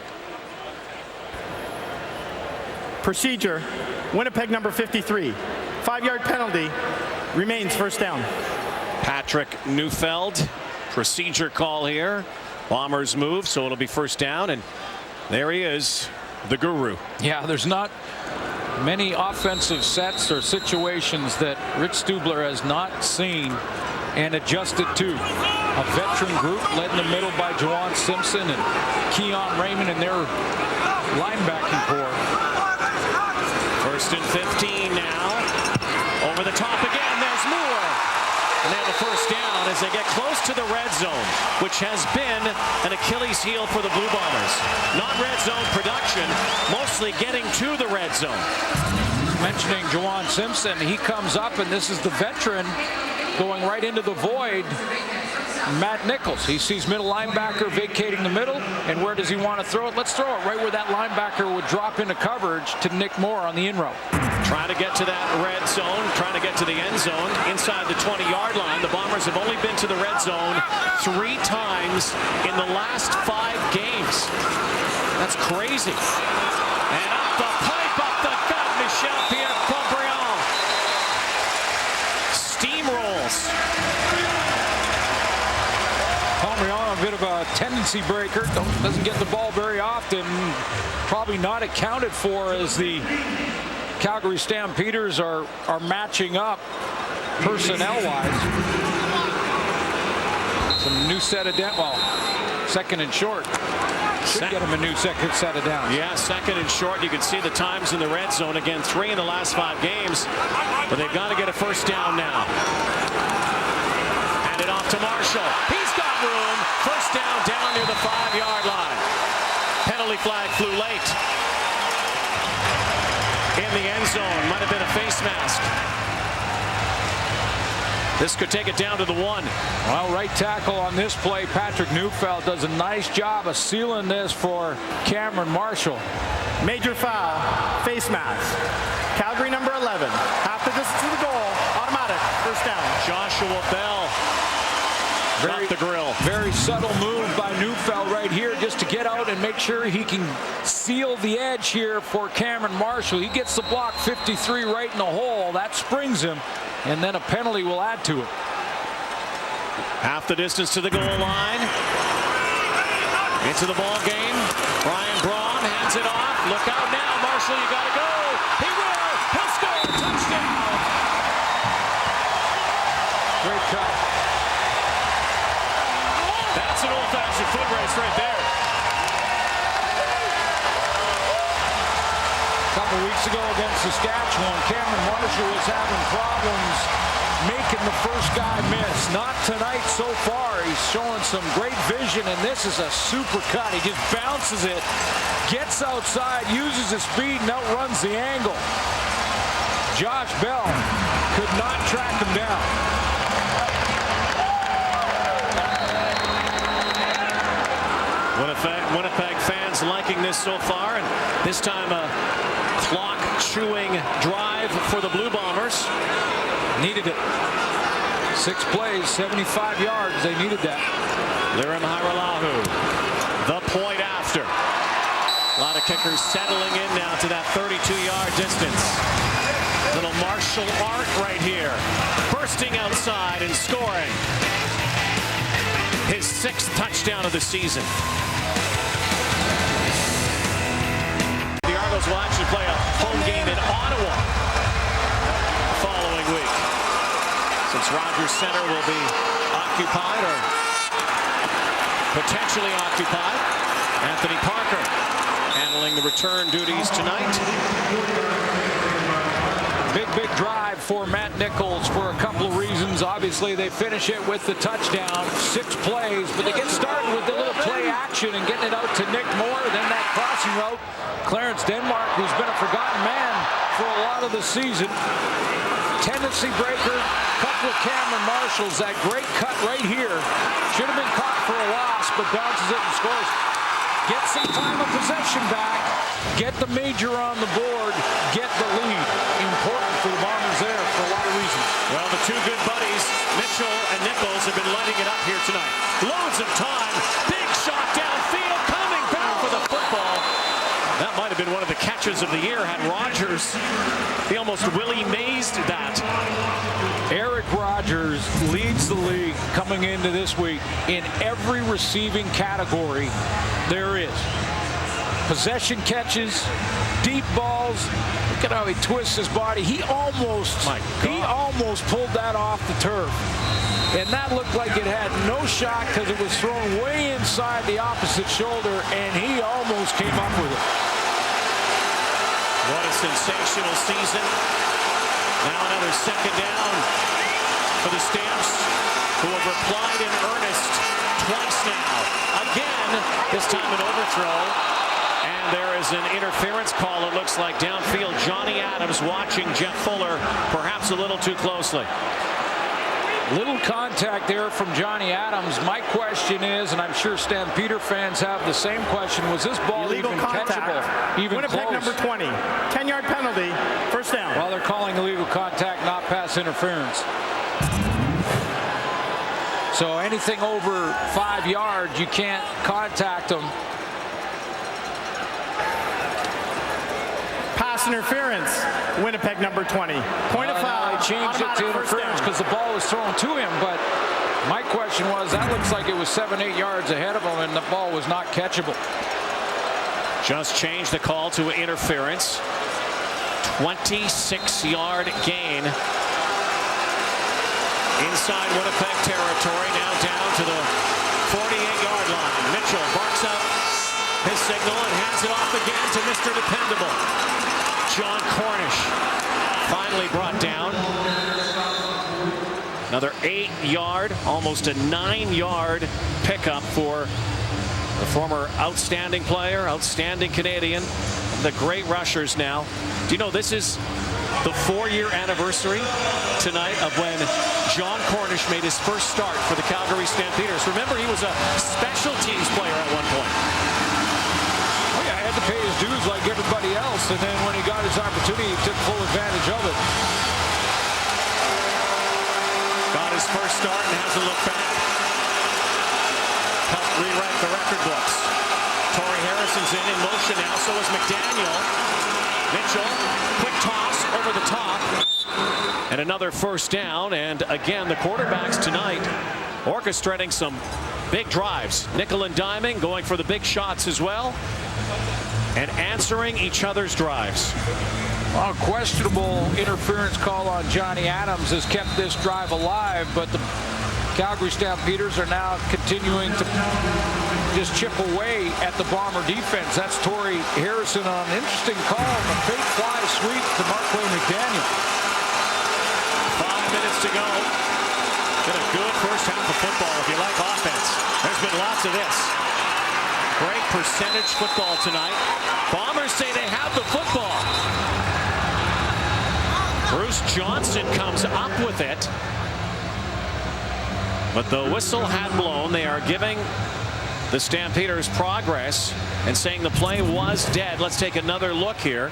Procedure, Winnipeg number 53. 5-yard penalty, remains first down. Patrick Neufeld, procedure call here. Bombers move, so it'll be first down, and there he is, the guru. Yeah, there's not many offensive sets or situations that Rich Stubler has not seen and adjusted to. A veteran group led in the middle by Juwan Simpson and Keon Raymond and their linebacking core. First and 15 now. Over the top again, there's Moore. And they have a first down as they get close to the red zone, which has been an Achilles heel for the Blue Bombers. Not red zone production, mostly getting to the red zone. Mentioning Juwan Simpson, he comes up, and this is the veteran going right into the void, Matt Nichols. He sees middle linebacker vacating the middle, and where does he want to throw it? Let's throw it right where that linebacker would drop into coverage to Nick Moore on the in route. Trying to get to that red zone, trying to get to the end zone inside the 20-yard line. The Bombers have only been to the red zone 3 times in the last 5 games. That's crazy. And up the pipe, up the gut, Michel Pierre-Pobriand steamrolls. Pobriand, a bit of a tendency breaker, doesn't get the ball very often. Probably not accounted for as the Calgary Stampeders are matching up personnel-wise. Some new set of down. Well, second and short. Should get him a new second set of downs. Yeah, second and short. You can see the times in the red zone. Again, 3 in the last 5 games. But they've got to get a first down now. Hand it off to Marshall. He's got room. First down near the 5-yard line. Penalty flag flew late. In the end zone. Might have been a face mask. This could take it down to the 1. Well, right tackle on this play, Patrick Neufeld, does a nice job of sealing this for Cameron Marshall. Major foul, face mask. Calgary number 11. Half the distance to the goal, automatic, first down. Joshua Bell got the grill. Very subtle move by Neufeld right here just to get out and make sure he can seal the edge here for Cameron Marshall. He gets the block 53 right in the hole. That springs him, and then a penalty will add to it. Half the distance to the goal line. Into the ball game. Brian Braun hands it off. Look out now, Marshall, you got to go. He will. He'll score. Touchdown. Great cut. That's an old-fashioned foot race right there. couple weeks ago against Saskatchewan, Cameron Marshall was having problems making the first guy miss. Not tonight so far. He's showing some great vision, and this is a super cut. He just bounces it, gets outside, uses his speed, and outruns the angle. Josh Bell could not track him down. Winnipeg fans liking this so far, and this time a clock-chewing drive for the Blue Bombers. Needed it. 6 plays, 75 yards. They needed that. Lirim Hajrullahu, the point after. A lot of kickers settling in now to that 32-yard distance. Little martial art right here. Bursting outside and scoring. His 6th touchdown of the season. The Argos will actually play a home game in Ottawa the following week, since Rogers Center will be occupied or potentially occupied. Anthony Parker handling the return duties tonight. Big drive for Matt Nichols for a couple of reasons. Obviously, they finish it with the touchdown, 6 plays, but they get started with the little play action and getting it out to Nick Moore. Then that crossing route, Clarence Denmark, who's been a forgotten man for a lot of the season. Tendency breaker, couple of Cameron Marshalls, that great cut right here. Should have been caught for a loss, but bounces it and scores. Get some time of possession back, get the major on the board, get the lead. Important for the Bombers there for a lot of reasons. Well, the two good buddies, Mitchell and Nichols, have been lighting it up here tonight. Loads of time, big shot downfield, coming back for the football. That might have been one of the catches of the year had Rogers. He almost Willie Maysed that. Eric Rogers leads the league coming into this week in every receiving category there is. Possession catches, deep balls. Look at how he twists his body. He almost pulled that off the turf. And that looked like it had no shot because it was thrown way inside the opposite shoulder, and he almost came up with it. What a sensational season. Now another second down for the Stamps, who have replied in earnest twice now. Again, this time an overthrow. And there is an interference call, it looks like, downfield. Johnny Adams watching Jeff Fuller perhaps a little too closely. Little contact there from Johnny Adams. My question is, and I'm sure Stampeder fans have the same question, was this ball illegal even catchable? Even Winnipeg close? number 20. 10-yard penalty. First down. Well, they're calling illegal contact, not pass interference. So anything over 5 yards, you can't contact them. Pass interference. Winnipeg number 20. Point of foul. They changed it to interference because the ball was thrown to him, but my question was, that looks like it was 7-8 yards ahead of him, and the ball was not catchable. Just changed the call to interference. 26-yard gain inside Winnipeg territory, now down to the 48-yard line. Mitchell barks out his signal and hands it off again to Mr. Dependable. John Cornish finally brought down. Another 8-yard, almost a 9-yard pickup for the former outstanding player, outstanding Canadian, the great rushers now. Do you know this is the 4-year anniversary tonight of when John Cornish made his first start for the Calgary Stampeders? Remember, he was a special teams player at one point. Oh yeah, he had to pay his dues like everybody else, and then when he got his opportunity, he took full advantage of it. Got his first start and hasn't looked back. Helped rewrite the record books. Torrey Harrison's in motion now, so is McDaniel. Mitchell, quick toss over the top. And another first down, and again, the quarterbacks tonight orchestrating some big drives. Nickel and diming, going for the big shots as well, and answering each other's drives. Well, questionable interference call on Johnny Adams has kept this drive alive, but the Calgary Stampeders are now continuing to just chip away at the Bomber defense. That's Torrey Harrison on an interesting call. A big fly sweep to Markway McDaniel. 5 minutes to go. Been a good first half of football if you like offense. There's been lots of this. Great percentage football tonight. Bombers say they have the football. Bruce Johnson comes up with it. But the whistle had blown. They are giving the Stampeders progress and saying the play was dead. Let's take another look here.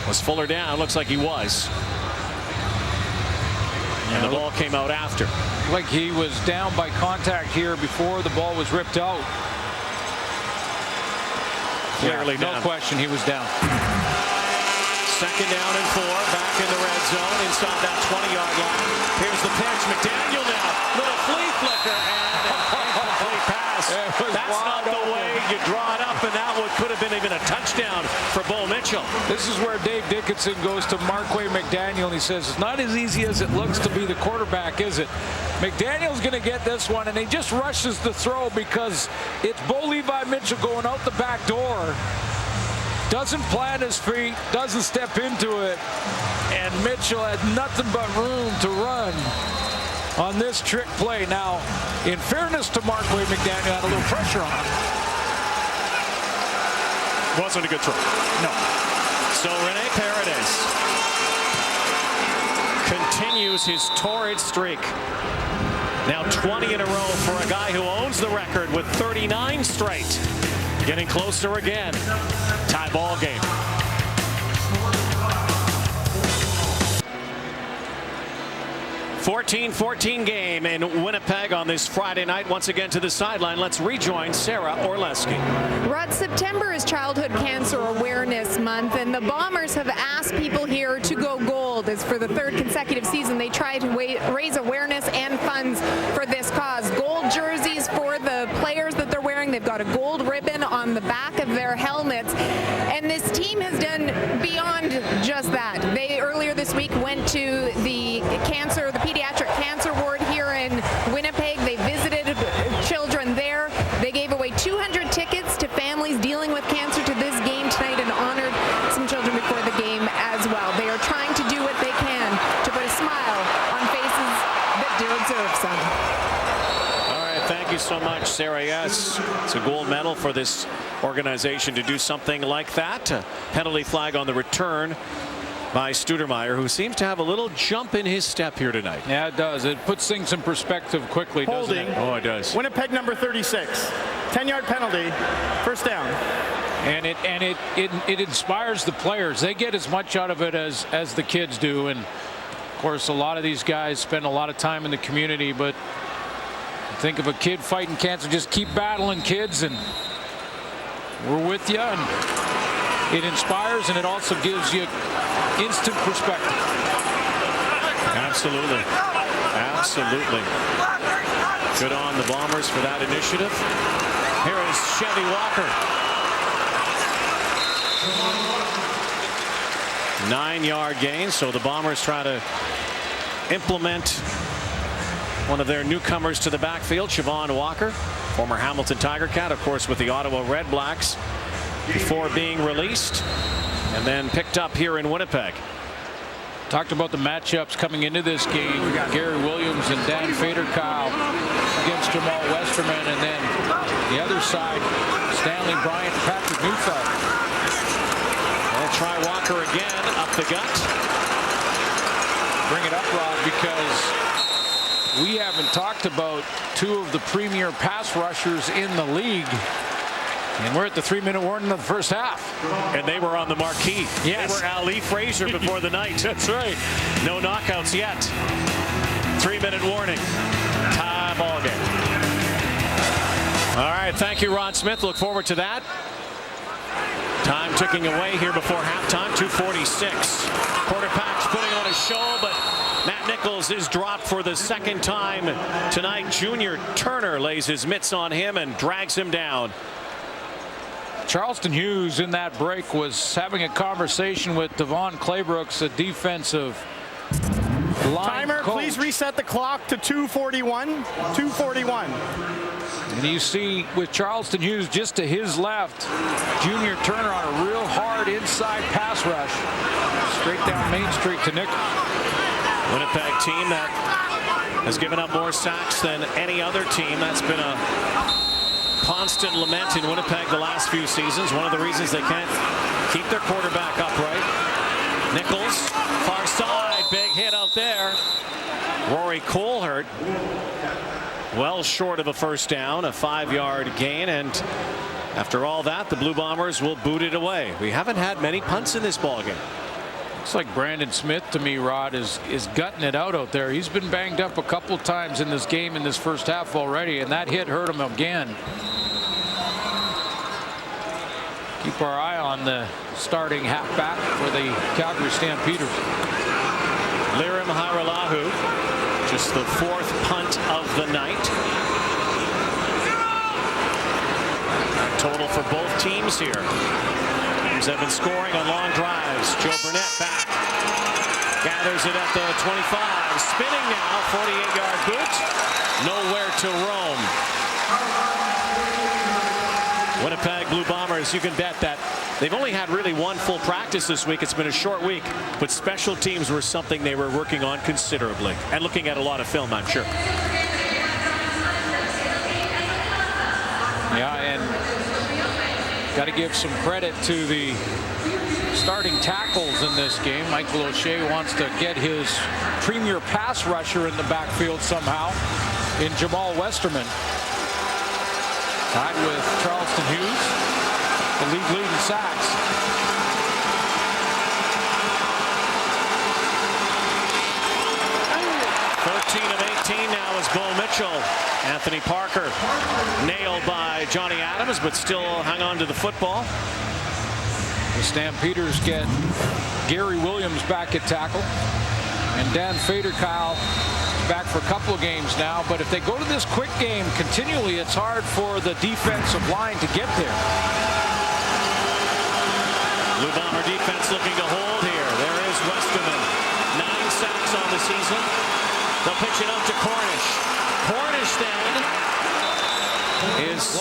Was Fuller down? Looks like he was. And the ball came out after. Like he was down by contact here before the ball was ripped out. Clearly down. No question he was down. Second down and 4. Back in the red zone inside that 20-yard line. Here's the pitch. McDaniel now. Little flea flicker and an incomplete pass. That's not the way you draw it up, and that could have been even a touchdown for Bo Mitchell. This is where Dave Dickinson goes to Markway McDaniel and he says, it's not as easy as it looks to be the quarterback, is it? McDaniel's going to get this one, and he just rushes the throw because it's Bo Levi Mitchell going out the back door. Doesn't plant his feet, doesn't step into it, and Mitchell had nothing but room to run on this trick play. Now, in fairness to Markway McDaniel, had a little pressure on him. Wasn't a good throw. No. So Rene Paredes continues his torrid streak. Now 20 in a row for a guy who owns the record with 39 straight. Getting closer again. Tie ball game. .14 game in Winnipeg on this Friday night. Once again to the sideline. Let's rejoin Sarah Orleski. Rod, September is Childhood Cancer Awareness Month, and the Bombers have asked people here to go gold. As for the third consecutive season, they try to raise awareness and funds for this cause. Gold jerseys for the players that they're wearing. They've got a gold ribbon on the back of their helmets, and this team has done beyond just that. They earlier this week went to the pediatric cancer ward here in Winnipeg. They visited children there. They gave away 200 tickets to families dealing with cancer to this game tonight and honored some children before the game as well. They are trying to do what they can to put a smile on faces that do deserve some. All right, thank you so much, Sarah. Yes, it's a gold medal for this organization to do something like that. A penalty flag on the return by Studermeyer, who seems to have a little jump in his step here tonight. Yeah, it does. It puts things in perspective quickly, doesn't it? Oh, it does. Winnipeg number 36. 10-yard penalty. First down. And it inspires the players. They get as much out of it as the kids do. And of course, a lot of these guys spend a lot of time in the community. But think of a kid fighting cancer. Just keep battling, kids, and we're with you. And it inspires, and it also gives you instant perspective. Absolutely. Absolutely. Good on the Bombers for that initiative. Here is Chevy Walker. 9-yard gain, so the Bombers try to implement one of their newcomers to the backfield, Siobhan Walker, former Hamilton Tiger Cat, of course, with the Ottawa Red Blacks before being released and then picked up here in Winnipeg. Talked about the matchups coming into this game. We got Gary Williams and Dan Fader-Kyle against Jamal Westerman, and then the other side, Stanley Bryant and Patrick Neufeld. They'll try Walker again, up the gut. Bring it up, Rod, because we haven't talked about two of the premier pass rushers in the league. And we're at the 3-minute warning of the first half. And they were on the marquee. Yes. They were Ali Frazier before the night. That's right. No knockouts yet. 3-minute warning. Tie ball game. All right, thank you, Ron Smith. Look forward to that. Time ticking away here before halftime. 2:46. Porter Pax putting on a show, but Matt Nichols is dropped for the second time tonight. Junior Turner lays his mitts on him and drags him down. Charleston Hughes in that break was having a conversation with Devon Claybrooks, a defensive Timer, coach. please reset the clock to 2:41. 2:41. And you see with Charleston Hughes just to his left, Junior Turner on a real hard inside pass rush. Straight down Main Street to Nichols. Winnipeg team that has given up more sacks than any other team. That's been a constant lament in Winnipeg the last few seasons. One of the reasons they can't keep their quarterback upright. Nichols, far side, big hit out there. Rory Colehurt, well short of a first down, a 5-yard gain, and after all that, the Blue Bombers will boot it away. We haven't had many punts in this ballgame. Looks like Brandon Smith to me, Rod, is gutting it out there. He's been banged up a couple times in this game in this first half already, and that hit hurt him again. Keep our eye on the starting halfback for the Calgary Stampeders. Lirim Hajrullahu, just the 4th punt of the night. Total for both teams here. Teams have been scoring on long drives. Joe Burnett back. Gathers it at the 25. Spinning now, 48-yard boot. Nowhere to roam. Winnipeg Blue Bombers, you can bet that they've only had really one full practice this week. It's been a short week, but special teams were something they were working on considerably and looking at a lot of film, I'm sure. Yeah, and got to give some credit to the starting tackles in this game. Michael O'Shea wants to get his premier pass rusher in the backfield somehow in Jamal Westerman. Tied with Charleston Hughes, the league lead in sacks. Of 18 now is Bo Mitchell. Anthony Parker nailed by Johnny Adams, but still hung on to the football. The Stampeders get Gary Williams back at tackle, and Dan Faderkyle back for a couple of games now. But if they go to this quick game continually, it's hard for the defensive line to get there. Blue Bomber defense looking to hold here. There is Westerman. 9 sacks on the season. They'll pitch it up to Cornish. Cornish then is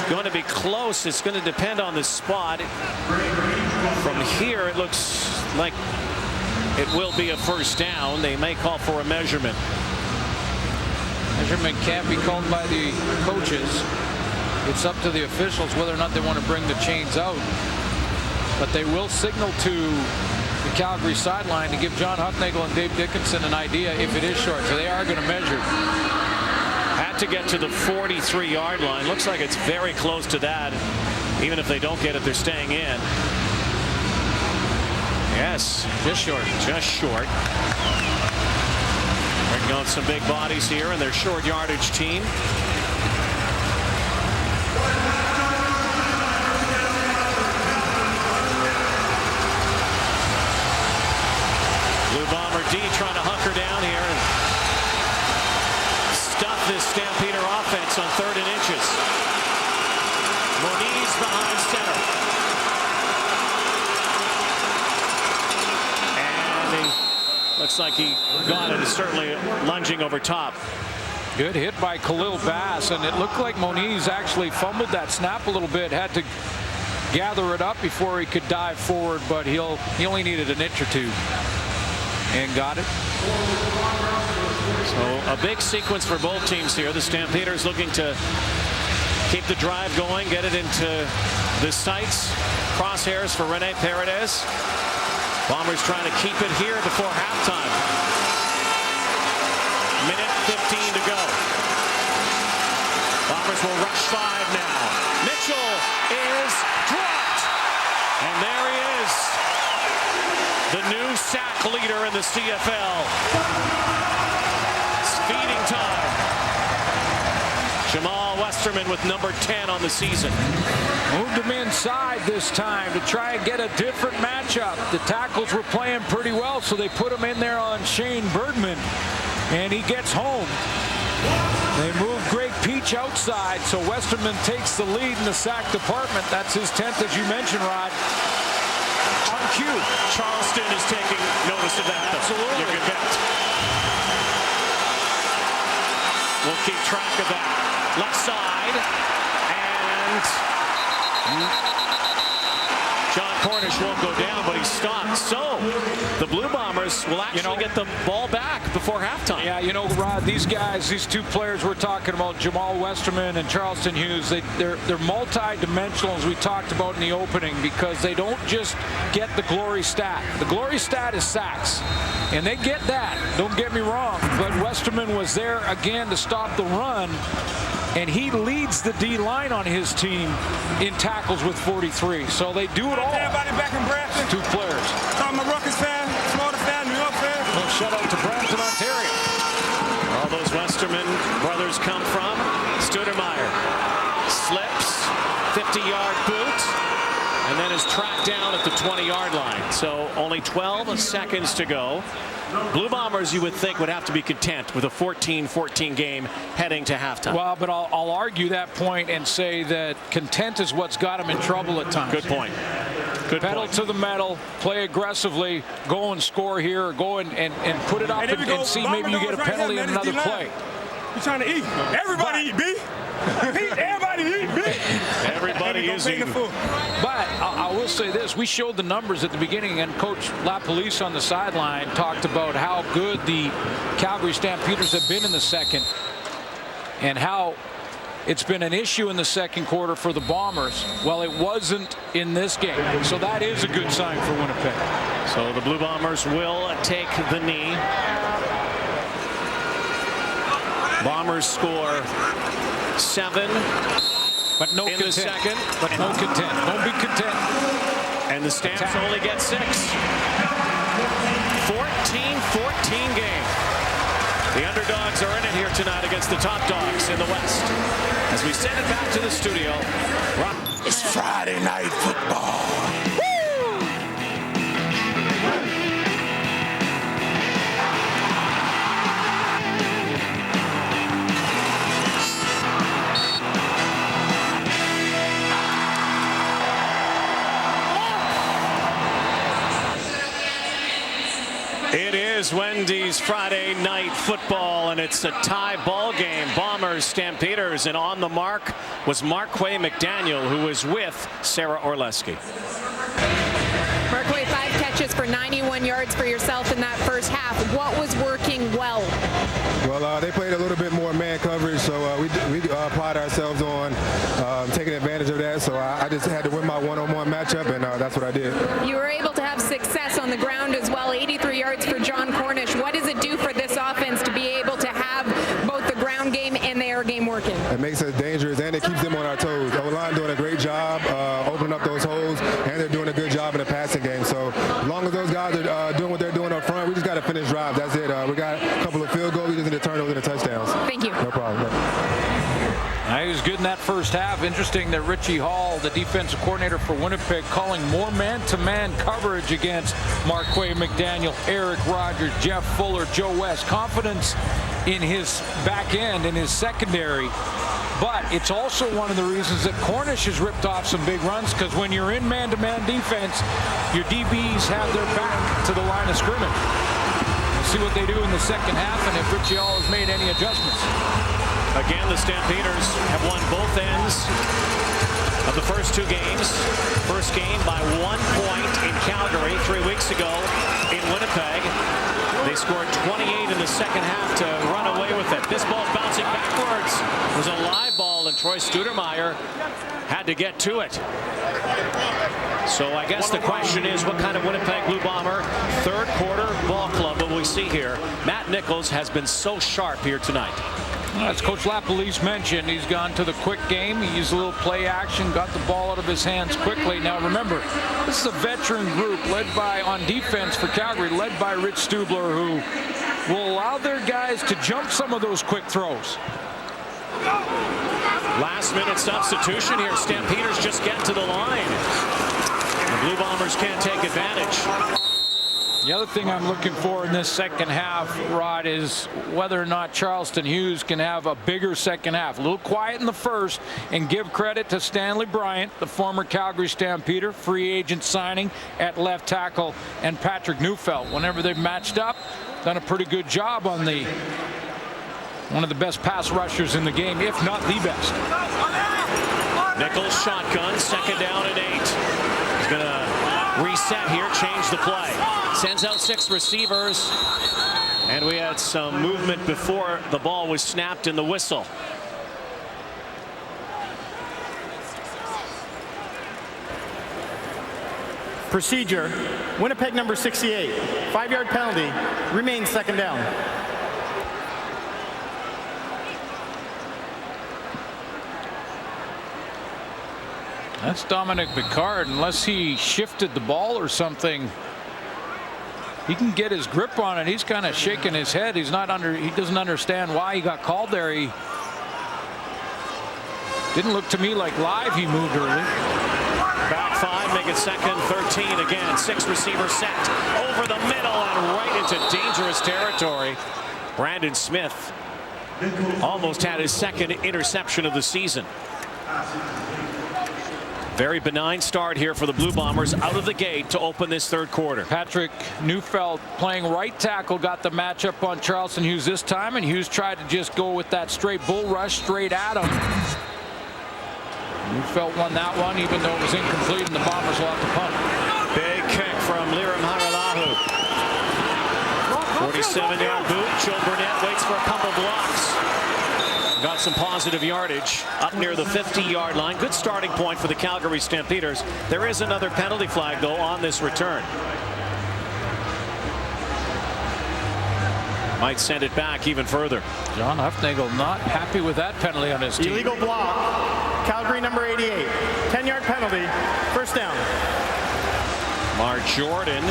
going to be close. It's going to depend on the spot. From here, it looks like it will be a first down. They may call for a measurement. Measurement can't be called by the coaches. It's up to the officials whether or not they want to bring the chains out. But they will signal to the Calgary sideline to give John Hucknagel and Dave Dickinson an idea if it is short. So they are going to measure. Had to get to the 43-yard line. Looks like it's very close to that. Even if they don't get it, they're staying in. Yes, just short. Just short. Bringing out some big bodies here in their short yardage team. Blue Bomber D trying to hunker down here and stuff this Stampeder offense on 3rd and inches. Moniz behind center. And he looks like he got it. He's certainly lunging over top. Good hit by Khalil Bass, and it looked like Moniz actually fumbled that snap a little bit, had to gather it up before he could dive forward, but he only needed an inch or two and got it. So a big sequence for both teams here. The Stampeders looking to keep the drive going, get it into the sights. Crosshairs for Rene Paredes. Bombers trying to keep it here before halftime. Minute 15 to go. Bombers will rush 5 now. Mitchell is dropped. And there he is. The new sack leader in the CFL. It's feeding time. Jamal Westerman with number 10 on the season. Moved him inside this time to try and get a different matchup. The tackles were playing pretty well, so they put him in there on Shane Bergman, and he gets home. They move Greg Peach outside, so Westerman takes the lead in the sack department. That's his 10th, as you mentioned, Rod. On cue. Charleston is taking notice of that. Absolutely. You can bet. will keep track of that. Left side, and John Cornish won't go down, but he's stopped. So the Blue Bombers will actually get the ball back before halftime. Yeah, you know, Rod, these guys, these two players we're talking about, Jamal Westerman and Charleston Hughes, they're multi-dimensional, as we talked about in the opening, because they don't just get the glory stat. The glory stat is sacks, and they get that. Don't get me wrong, but Westerman was there again to stop the run, and he leads the D-line on his team in tackles with 43. So they do it all. Everybody back in Brampton. Two players. I'm a Rutgers fan, Florida fan, New York fan. Well, shout out to Brampton, Ontario. All those Westerman brothers come from. Studermeyer slips, 50-yard boot, and then is tracked down at the 20-yard line. So only 12 seconds to go. Blue Bombers, you would think, would have to be content with a 14-14 game heading to halftime. Well, but I'll argue that point and say that content is what's got them in trouble at times. Good point. Good Pedal point. to the metal, play aggressively, go and score here, or go and put it up and see maybe you get a penalty in another play. You're trying to eat. Everybody eat, B. Everybody eat, B. Everybody is eating. But I will say this, we showed the numbers at the beginning, and Coach LaPolice on the sideline talked about how good the Calgary Stampeders have been in the second and how it's been an issue in the second quarter for the Bombers. Well, it wasn't in this game, so that is a good sign for Winnipeg. So the Blue Bombers will take the knee. Bombers score 7. But no in the second. But no content. Don't be content. And the Stamps only get 6. 14-14 game. The underdogs are in it here tonight against the top dogs in the West. As we send it back to the studio. It's Friday night football. It is Wendy's Friday night football, and it's a tie ball game. Bombers, Stampeders, and on the mark was Marquay McDaniel, who was with Sarah Orleski. Marquay, 5 catches for 91 yards for yourself in that first half. What was working well? Well, they played a little bit more man coverage, so we pride ourselves on taking advantage of that. So I just had to win my one-on-one matchup, and that's what I did. You were able to have success on the ground as well, 83 yards for John Cornish. What does it do for this offense to be able to have both the ground game and the air game working? It makes us dangerous, and it keeps them on our toes. The O-line doing a great job opening up those holes, and they're doing a good job in the passing game. So as long as those guys are doing what they're doing up front, we just got to finish drives. That's it. We got a couple of field goals. We just need to turn those into touchdowns. Thank you. No problem. He was good in that first half. Interesting that Richie Hall, the defensive coordinator for Winnipeg, calling more man-to-man coverage against Marquay McDaniel, Eric Rogers, Jeff Fuller, Joe West. Confidence in his back end, in his secondary. But it's also one of the reasons that Cornish has ripped off some big runs, because when you're in man-to-man defense, your DBs have their back to the line of scrimmage. We'll see what they do in the second half and if Richie Hall has made any adjustments. Again, the Stampeders have won both ends of the first 2 games. First game by 1 point in Calgary 3 weeks ago in Winnipeg. They scored 28 in the second half to run away with it. This ball's bouncing backwards. It was a live ball, and Troy Studermeyer had to get to it. So I guess the question is, what kind of Winnipeg Blue Bomber third quarter ball club will we see here? Matt Nichols has been so sharp here tonight. As Coach LaPolice mentioned, he's gone to the quick game. He used a little play action, got the ball out of his hands quickly. Now remember, this is a veteran group led by, on defense for Calgary, led by Rich Stubler, who will allow their guys to jump some of those quick throws. Last minute substitution here. Stampeders just get to the line. The Blue Bombers can't take advantage. The other thing I'm looking for in this second half, Rod, is whether or not Charleston Hughes can have a bigger second half. A little quiet in the first, and give credit to Stanley Bryant, the former Calgary Stampeder, free agent signing at left tackle, and Patrick Neufeld. Whenever they've matched up, done a pretty good job on the One of the best pass rushers in the game, if not the best. Nichols shotgun, second down and 8. He's going to reset here, change the play. Sends out 6 receivers. And we had some movement before the ball was snapped in the whistle. Procedure, Winnipeg number 68. 5-yard penalty, remains second down. That's Dominic Picard. Unless he shifted the ball or something, he can get his grip on it. He's kind of shaking his head. He doesn't understand why he got called there. He didn't look to me like live he moved early. Back 5, make it second 13 again. 6 receivers set over the middle and right into dangerous territory. Brandon Smith almost had his second interception of the season. Very benign start here for the Blue Bombers out of the gate to open this third quarter. Patrick Neufeld playing right tackle got the matchup on Charleston Hughes this time, and Hughes tried to just go with that straight bull rush straight at him. Neufeld won that one even though it was incomplete and the Bombers will have to punt. Big kick from Liram Haralahu. 47-yard boot. Joe Burnett waits for a couple blocks. Got some positive yardage up near the 50-yard line. Good starting point for the Calgary Stampeders. There is another penalty flag, though, on this return. Might send it back even further. John Huffnagel not happy with that penalty on his team. Illegal block, Calgary number 88. 10-yard penalty, first down. Mar Jordan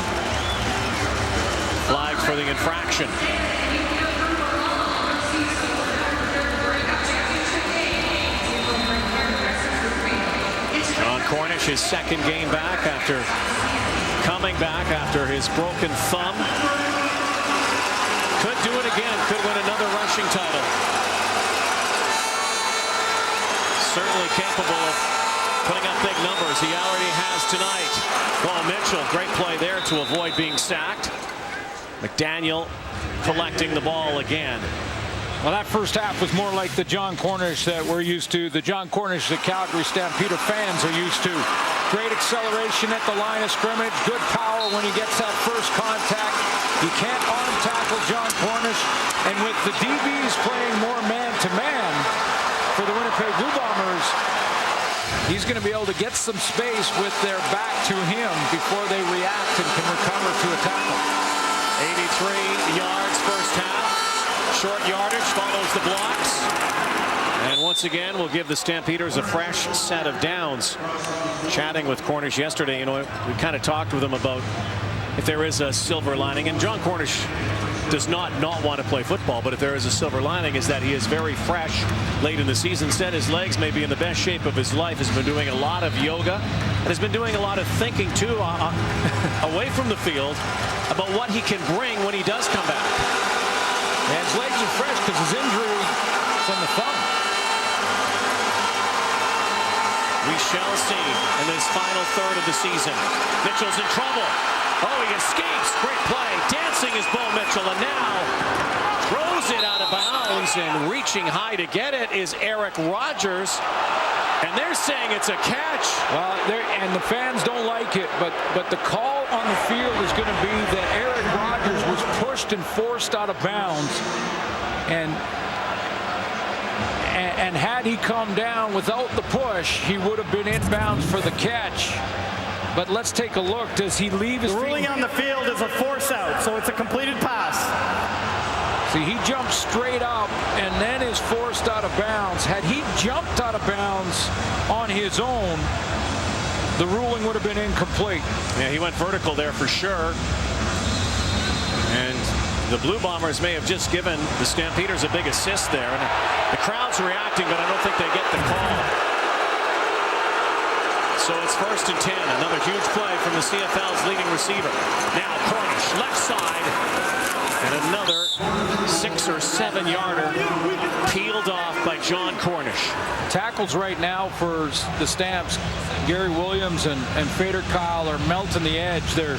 flagged for the infraction. John Cornish, his second game back after coming back after his broken thumb. Could do it again, could win another rushing title. Certainly capable of putting up big numbers. He already has tonight. Paul Mitchell, great play there to avoid being sacked. McDaniel collecting the ball again. Well, that first half was more like the John Cornish that we're used to. The John Cornish that Calgary Stampeder fans are used to. Great acceleration at the line of scrimmage. Good power when he gets that first contact. You can't arm tackle John Cornish. And with the DBs playing more man-to-man for the Winnipeg Blue Bombers, he's going to be able to get some space with their back to him before they react and can recover to a tackle. 83 yards first half. Short yardage follows the blocks. And once again, we'll give the Stampeders a fresh set of downs. Chatting with Cornish yesterday, we kind of talked with him about if there is a silver lining. And John Cornish does not want to play football, but if there is a silver lining, is that he is very fresh late in the season. Said his legs may be in the best shape of his life. Has been doing a lot of yoga and has been doing a lot of thinking too away from the field about what he can bring when he does come back. And his legs are fresh because his injury is on the thumb. We shall see in this final third of the season. Mitchell's in trouble. Oh, he escapes. Great play. Dancing is Bo Mitchell, and now throws it out of bounds, and reaching high to get it is Eric Rogers. And they're saying it's a catch. Well, and the fans don't like it, but the call on the field is going to be that Eric Rogers was pushed and forced out of bounds, and had he come down without the push, he would have been inbounds for the catch. But let's take a look. Does he leave his feet? The ruling on the field is a force out, so it's a completed pass. See, he jumped straight up and then is forced out of bounds. Had he jumped out of bounds on his own, the ruling would have been incomplete. Yeah, he went vertical there for sure. And the Blue Bombers may have just given the Stampeders a big assist there. And the crowd's reacting, but I don't think they get the call. So it's 1st and 10. Another huge play from the CFL's leading receiver. Now Cornish, left side. And another 6 or 7 yarder peeled off by John Cornish. Tackles right now for the Stamps, Gary Williams and Fader Kyle are melting the edge. They're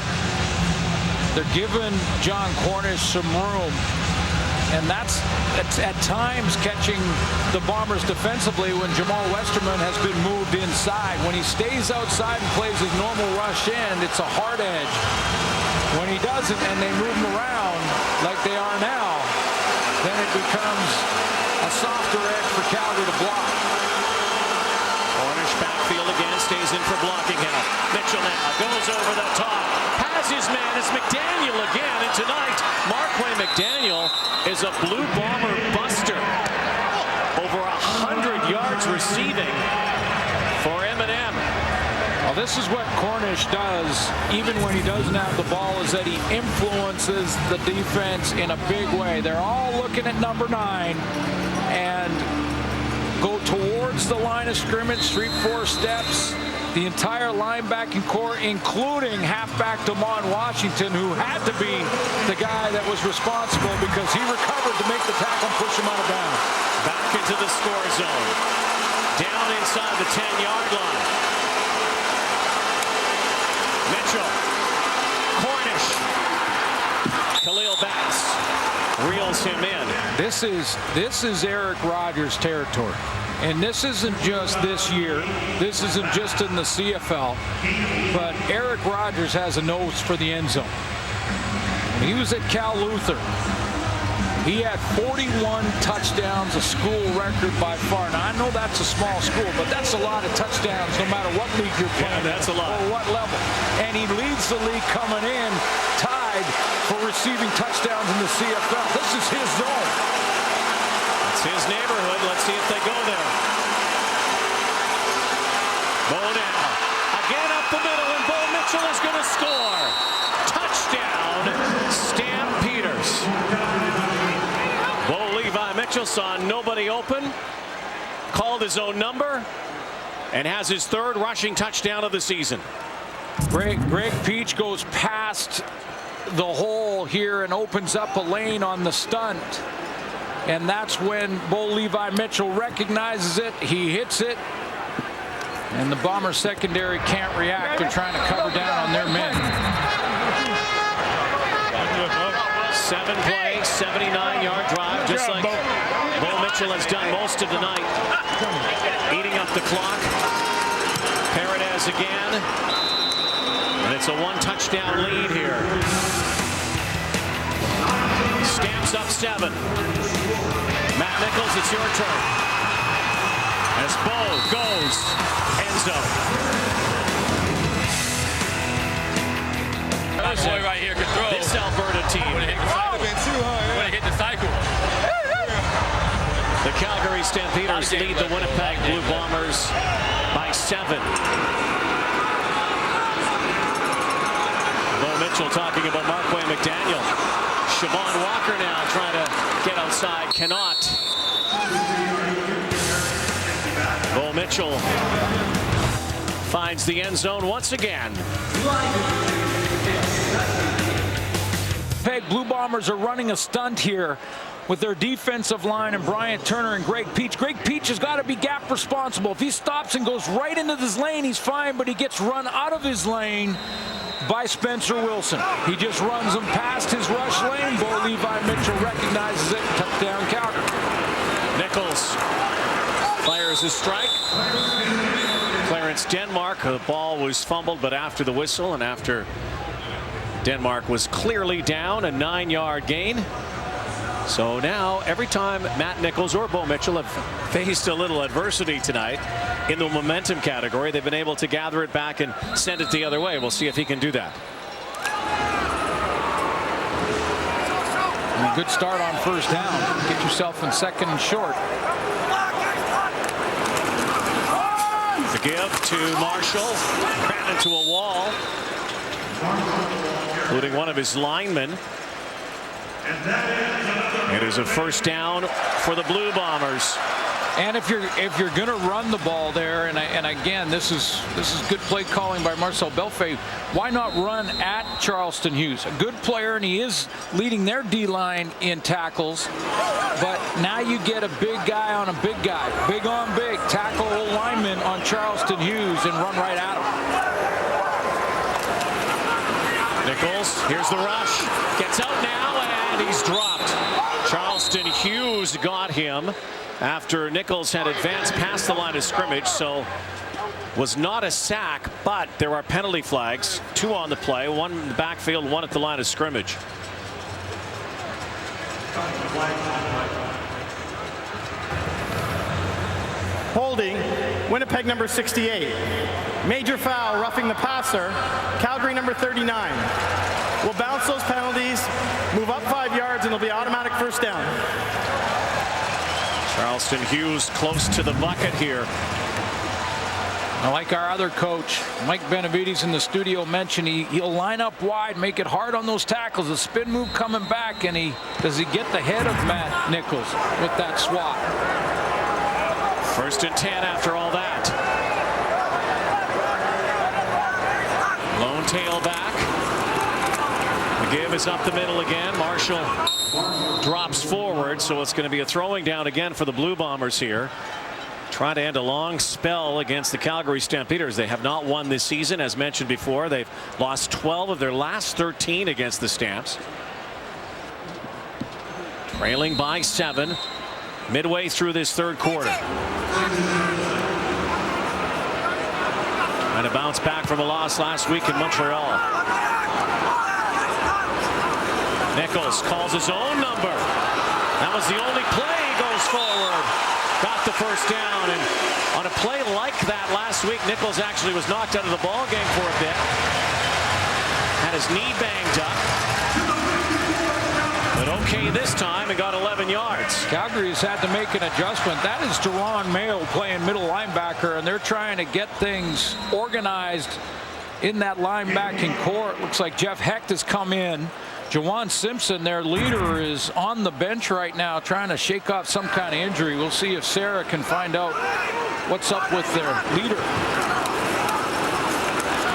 giving John Cornish some room And that's at times catching the Bombers defensively when Jamal Westerman has been moved inside. When he stays outside and plays his normal rush end, it's a hard edge. When he doesn't and they move him around like they are now, then it becomes a softer edge for Calgary to block. Cornish backfield again, stays in for blocking him. Mitchell now goes over the top, has his man. It's McDaniel again, and tonight Marquay McDaniel is a Blue Bomber buster. Over 100 yards receiving for M&M. Well, this is what Cornish does, even when he doesn't have the ball, is that he influences the defense in a big way. They're all looking at number 9 and go towards the line of scrimmage, 3-4 steps. The entire linebacking core, including halfback Damon Washington, who had to be the guy that was responsible because he recovered to make the tackle and push him out of bounds. Back into the score zone. Down inside the 10-yard line. Mitchell. Cornish. Khalil Bass reels him in. This is Eric Rogers' territory. And this isn't just this year. This isn't just in the CFL. But Eric Rogers has a nose for the end zone. When he was at Cal Luther, he had 41 touchdowns, a school record by far. Now, I know that's a small school, but that's a lot of touchdowns no matter what league you're playing. Yeah, that's a lot. Or what level. And he leads the league coming in tied for receiving touchdowns in the CFL. This is his zone. It's his neighborhood. Let's see if they go there. Bo now. Again up the middle, and Bo Mitchell is going to score. Touchdown, Stampeders. Bo Levi Mitchell saw nobody open, called his own number, and has his 3rd rushing touchdown of the season. Greg Peach goes past the hole here and opens up a lane on the stunt. And that's when Bo Levi Mitchell recognizes it. He hits it. And the Bomber secondary can't react. They're trying to cover down on their men. 7-play, 79-yard drive, just like Bo Mitchell has done most of the night. Eating up the clock. Paredes again. And it's a 1-touchdown lead here. Stamps up 7. Matt Nichols, it's your turn. As Bo goes end zone. This boy right here can throw. This Alberta team. When he hit the cycle. The Calgary Stampeders lead the Winnipeg Blue Bombers by 7. Bo Mitchell talking about Marquay McDaniel. Siobhan Walker now trying to get outside, cannot. Bo Mitchell finds the end zone once again. Blue Bombers are running a stunt here with their defensive line and Brian Turner and Greg Peach. Greg Peach has got to be gap responsible. If he stops and goes right into this lane, he's fine, but he gets run out of his lane by Spencer Wilson. He just runs him past his rush lane. Bo Levi Mitchell recognizes it. Touchdown, Calgary. Nichols fires a strike. Clarence Denmark. The ball was fumbled, but after the whistle and after Denmark was clearly down, a 9-yard gain. So now, every time Matt Nichols or Bo Mitchell have faced a little adversity tonight in the momentum category, they've been able to gather it back and send it the other way. We'll see if he can do that. And a good start on 1st down. Get yourself in 2nd and short. The give to Marshall. Ran into a wall, including one of his linemen. It is a 1st down for the Blue Bombers. And if you're going to run the ball there, and again, this is good play calling by Marcel Belfait. Why not run at Charleston Hughes? A good player, and he is leading their D-line in tackles. But now you get a big guy on a big guy, big on big, tackle old lineman on Charleston Hughes and run right at him. Nichols, here's the rush, gets out now, and And he's dropped. Charleston Hughes got him after Nichols had advanced past the line of scrimmage, so was not a sack, but there are penalty flags, 2 on the play, 1 in the backfield, 1 at the line of scrimmage. Holding, Winnipeg number 68. Major foul, roughing the passer, Calgary number 39. We'll bounce those penalties, move up 5 yards, and it'll be automatic first down. Charleston Hughes close to the bucket here. Like our other coach, Mike Benavides in the studio mentioned, he'll line up wide, make it hard on those tackles. The spin move coming back, and does he get the head of Matt Nichols with that swat? 1st and 10 after all that. Lone tailback. The give is up the middle again. Marshall drops forward, so it's going to be a throwing down again for the Blue Bombers here. Trying to end a long spell against the Calgary Stampeders. They have not won this season, as mentioned before. They've lost 12 of their last 13 against the Stamps. Trailing by 7 midway through this 3rd quarter. Trying to bounce back from a loss last week in Montreal. Nichols calls his own number. That was the only play. He goes forward. Got the first down, and on a play like that last week, Nichols actually was knocked out of the ball game for a bit. Had his knee banged up. But okay this time, and got 11 yards. Calgary has had to make an adjustment. That is Deron Mayo playing middle linebacker, and they're trying to get things organized in that linebacking core. It looks like Jeff Hecht has come in. Jawan Simpson, their leader, is on the bench right now trying to shake off some kind of injury. We'll see if Sarah can find out what's up with their leader.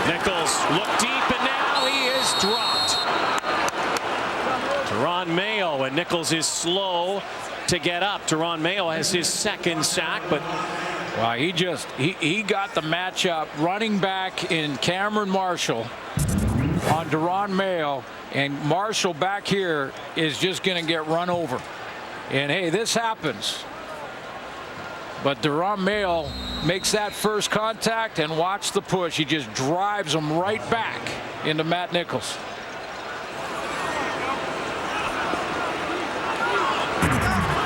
Nichols looked deep, and now he is dropped. Deron Mayo, and Nichols is slow to get up. Deron Mayo has his 2nd sack, but wow, he got the matchup running back in Cameron Marshall on Deron Mayo, and Marshall back here is just going to get run over. And hey, this happens. But Deron Mayo makes that first contact, and watch the push. He just drives him right back into Matt Nichols.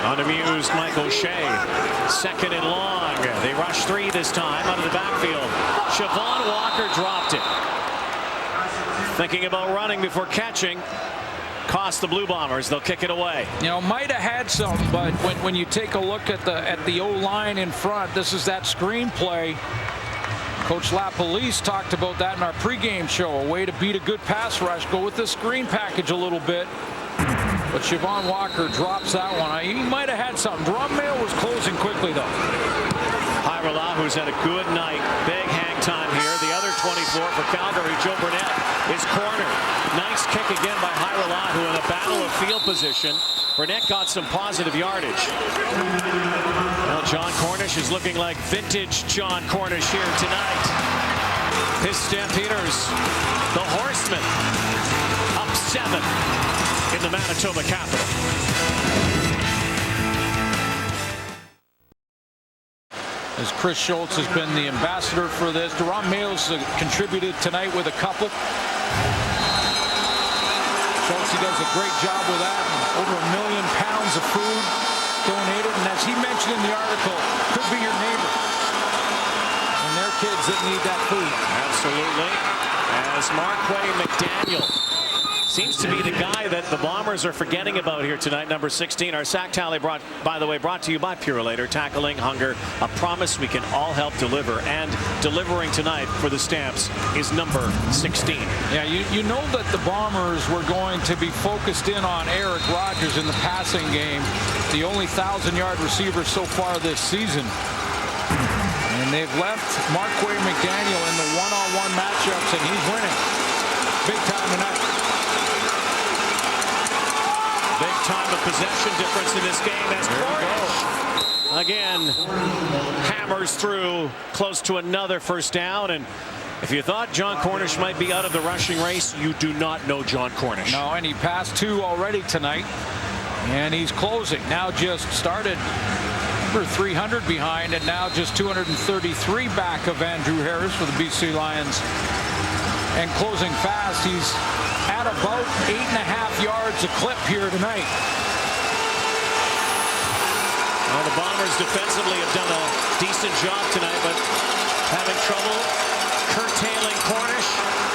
Unamused Michael Shea. 2nd and long. They rush 3 this time out of the backfield. Siobhan Walker dropped it. Thinking about running before catching. Cost the Blue Bombers. They'll kick it away. You know, might have had some, but when you take a look at the O-line in front, this is that screen play. Coach LaPolice talked about that in our pregame show. A way to beat a good pass rush. Go with the screen package a little bit. But Siobhan Walker drops that one. He might have had something. Deron Mayo was closing quickly, though. Hyra-Lahu's had a good night. Big hang time here. The other 24 for Calgary. Joe Burnett is cornered. Nice kick again by Hyra-Lahu in a battle of field position. Burnett got some positive yardage. Well, John Cornish is looking like vintage John Cornish here tonight. His Stampeders, the Horsemen, up 7 in the Manitoba capital. As Chris Schultz has been the ambassador for this. Deron Mayo's contributed tonight with a couple. Schultz, he does a great job with that. Over 1 million pounds of food donated. And as he mentioned in the article, could be your neighbor. And their kids that need that food. Absolutely. As Marquay McDaniel seems to be the guy that the Bombers are forgetting about here tonight, number 16. Our sack tally, by the way, brought to you by Purolator. Tackling hunger, a promise we can all help deliver. And delivering tonight for the Stamps is number 16. Yeah, you know that the Bombers were going to be focused in on Eric Rogers in the passing game. The only 1,000-yard receiver so far this season. And they've left Marquay McDaniel in the one-on-one matchups, and he's winning. Big time tonight. Big time of possession difference in this game as Cornish again hammers through close to another first down, and If you thought John Cornish might be out of the rushing race, you do not know John Cornish. No, and he passed 2 already tonight. And he's closing. Now just started for 300 behind, and now just 233 back of Andrew Harris for the BC Lions. And closing fast. He's at about 8.5 yards a clip here tonight. Well, the Bombers defensively have done a decent job tonight, but having trouble curtailing Cornish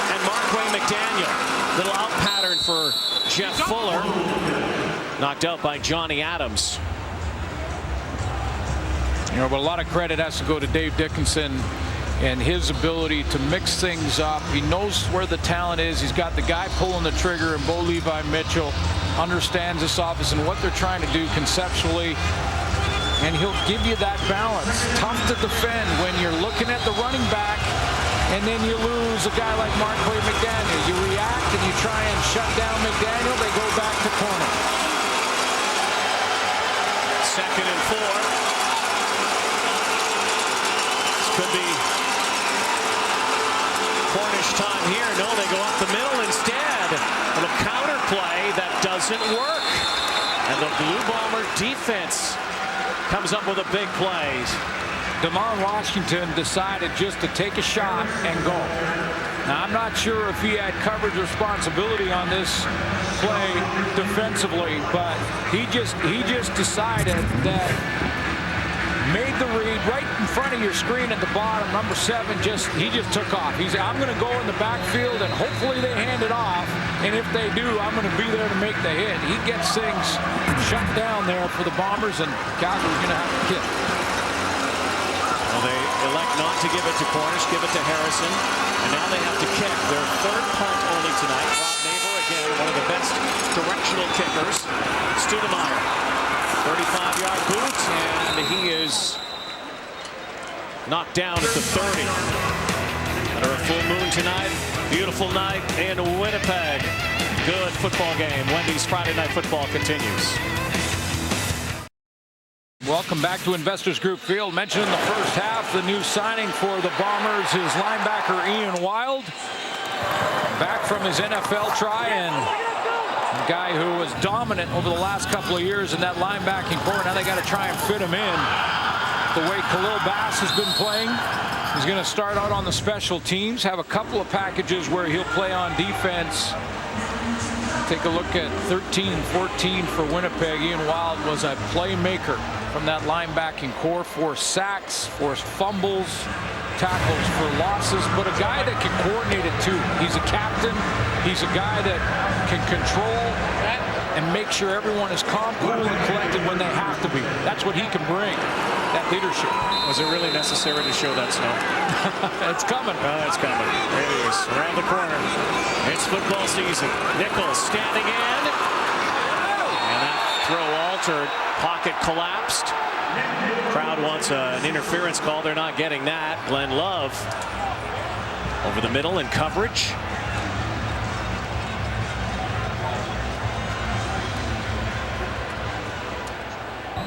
and Marquay McDaniel. Little out pattern for Jeff Fuller. Knocked out by Johnny Adams. You know, but a lot of credit has to go to Dave Dickinson and his ability to mix things up. He knows where the talent is. He's got the guy pulling the trigger, and Bo Levi Mitchell understands this offense and what they're trying to do conceptually. And he'll give you that balance. Tough to defend when you're looking at the running back and then you lose a guy like Marquay McDaniel. You react and you try and shut down McDaniel. They go back to corner. 2nd and 4. Could be Cornish time here. No, they go up the middle instead. A little counter play that doesn't work. And the Blue Bomber defense comes up with a big play. DeMar Washington decided just to take a shot and go. Now, I'm not sure if he had coverage responsibility on this play defensively, but he just decided that. Made the read right in front of your screen at the bottom. Number 7 he just took off. He's I'm going to go in the backfield and hopefully they hand it off. And if they do, I'm going to be there to make the hit. He gets things shut down there for the Bombers, and Calgary's going to have to kick. Well, they elect not to give it to Cornish, give it to Harrison, and now they have to kick their 3rd punt only tonight. Rob Neighbor, again, one of the best directional kickers. Studemeyer. 35-yard boot, and he is knocked down at the 30. Under a full moon tonight. Beautiful night in Winnipeg. Good football game. Wendy's Friday Night Football continues. Welcome back to Investors Group Field. Mentioned in the first half, the new signing for the Bombers is linebacker Ian Wild. Back from his NFL try, and a guy who was dominant over the last couple of years in that linebacking core. Now they got to try and fit him in. The way Khalil Bass has been playing, he's going to start out on the special teams, have a couple of packages where he'll play on defense. Take a look at 13-14 for Winnipeg. Ian Wild was a playmaker from that linebacking core. 4 sacks, 4 fumbles, tackles for losses, but a guy that can coordinate it too. He's a captain. He's a guy that can control and make sure everyone is calm, cool, and collected when they have to be. That's what he can bring, that leadership. Was it really necessary to show that snow? It's coming. It's coming. It is around the corner. It's football season. Nichols standing in. And that throw altered. Pocket collapsed. Crowd wants an interference call. They're not getting that. Glenn Love over the middle in coverage.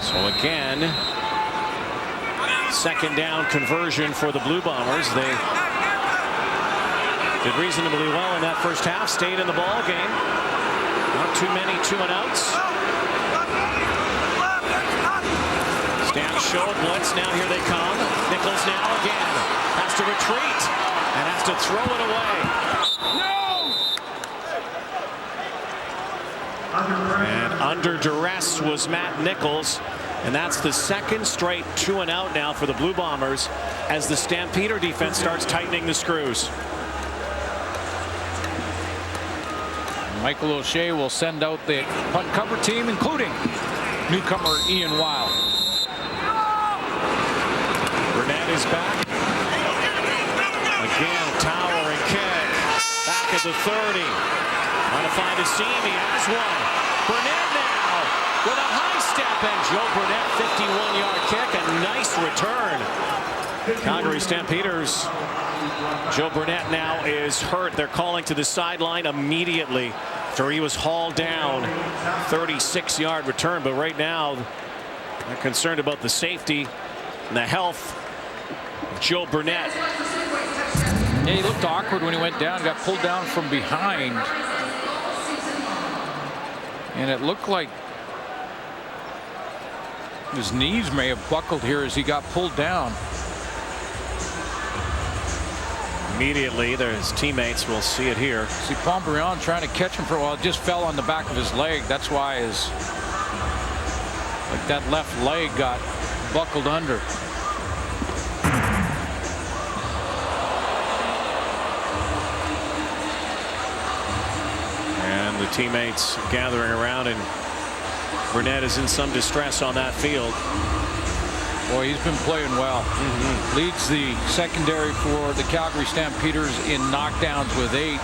So again, 2nd down conversion for the Blue Bombers. They did reasonably well in that first half. Stayed in the ball game. Not too many 2-and-outs. Stamps showed blitz. Now here they come. Nichols now again has to retreat and has to throw it away. And under duress was Matt Nichols. And that's the 2nd straight 2-and-out now for the Blue Bombers as the Stampeder defense starts tightening the screws. Michael O'Shea will send out the punt cover team, including newcomer Ian Wild. Burnett is back. Again, towering kick. Back at the 30. Trying to find a seam. He has one. Burnett now with a high step, and Joe Burnett, 51-yard kick. A nice return. Calgary Stampeders. Joe Burnett now is hurt. They're calling to the sideline immediately after he was hauled down. 36-yard return, but right now they're concerned about the safety and the health of Joe Burnett. Yeah, he looked awkward when he went down. Got pulled down from behind. And it looked like his knees may have buckled here as he got pulled down. Immediately, his teammates will see it here. See Pomberian trying to catch him for a while. It just fell on the back of his leg. That's why that left leg got buckled under. And the teammates gathering around, and Burnett is in some distress on that field. Boy, he's been playing well. Leads the secondary for the Calgary Stampeders in knockdowns with 8.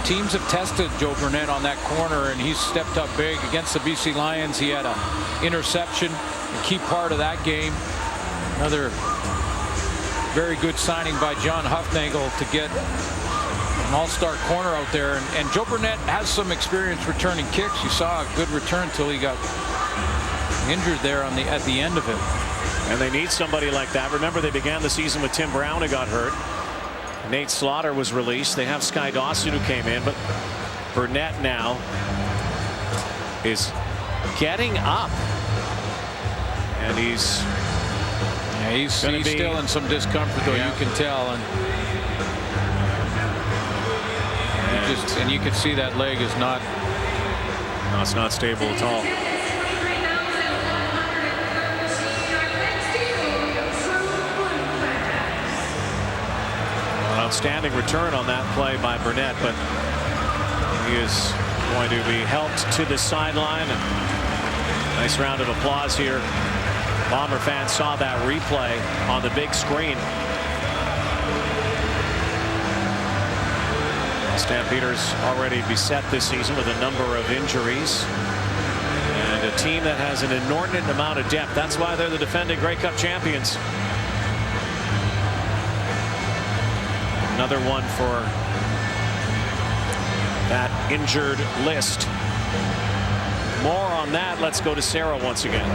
Teams have tested Joe Burnett on that corner, and he's stepped up big against the BC Lions. He had an interception, a key part of that game. Another very good signing by John Hufnagel to get an all-star corner out there. And Joe Burnett has some experience returning kicks. You saw a good return till he got injured there at the end of it. And they need somebody like that. Remember, they began the season with Tim Brown, who got hurt. Nate Slaughter was released. They have Sky Dawson, who came in, but Burnett now is getting up, and he's still in some discomfort, though. You can tell, and you can see that leg is not. No, it's not stable at all. Outstanding return on that play by Burnett, but he is going to be helped to the sideline. Nice round of applause here. Bomber fans saw that replay on the big screen. Stampeders already beset this season with a number of injuries, and a team that has an inordinate amount of depth. That's why they're the defending Grey Cup champions. Another one for that injured list. More on that. Let's go to Sarah once again.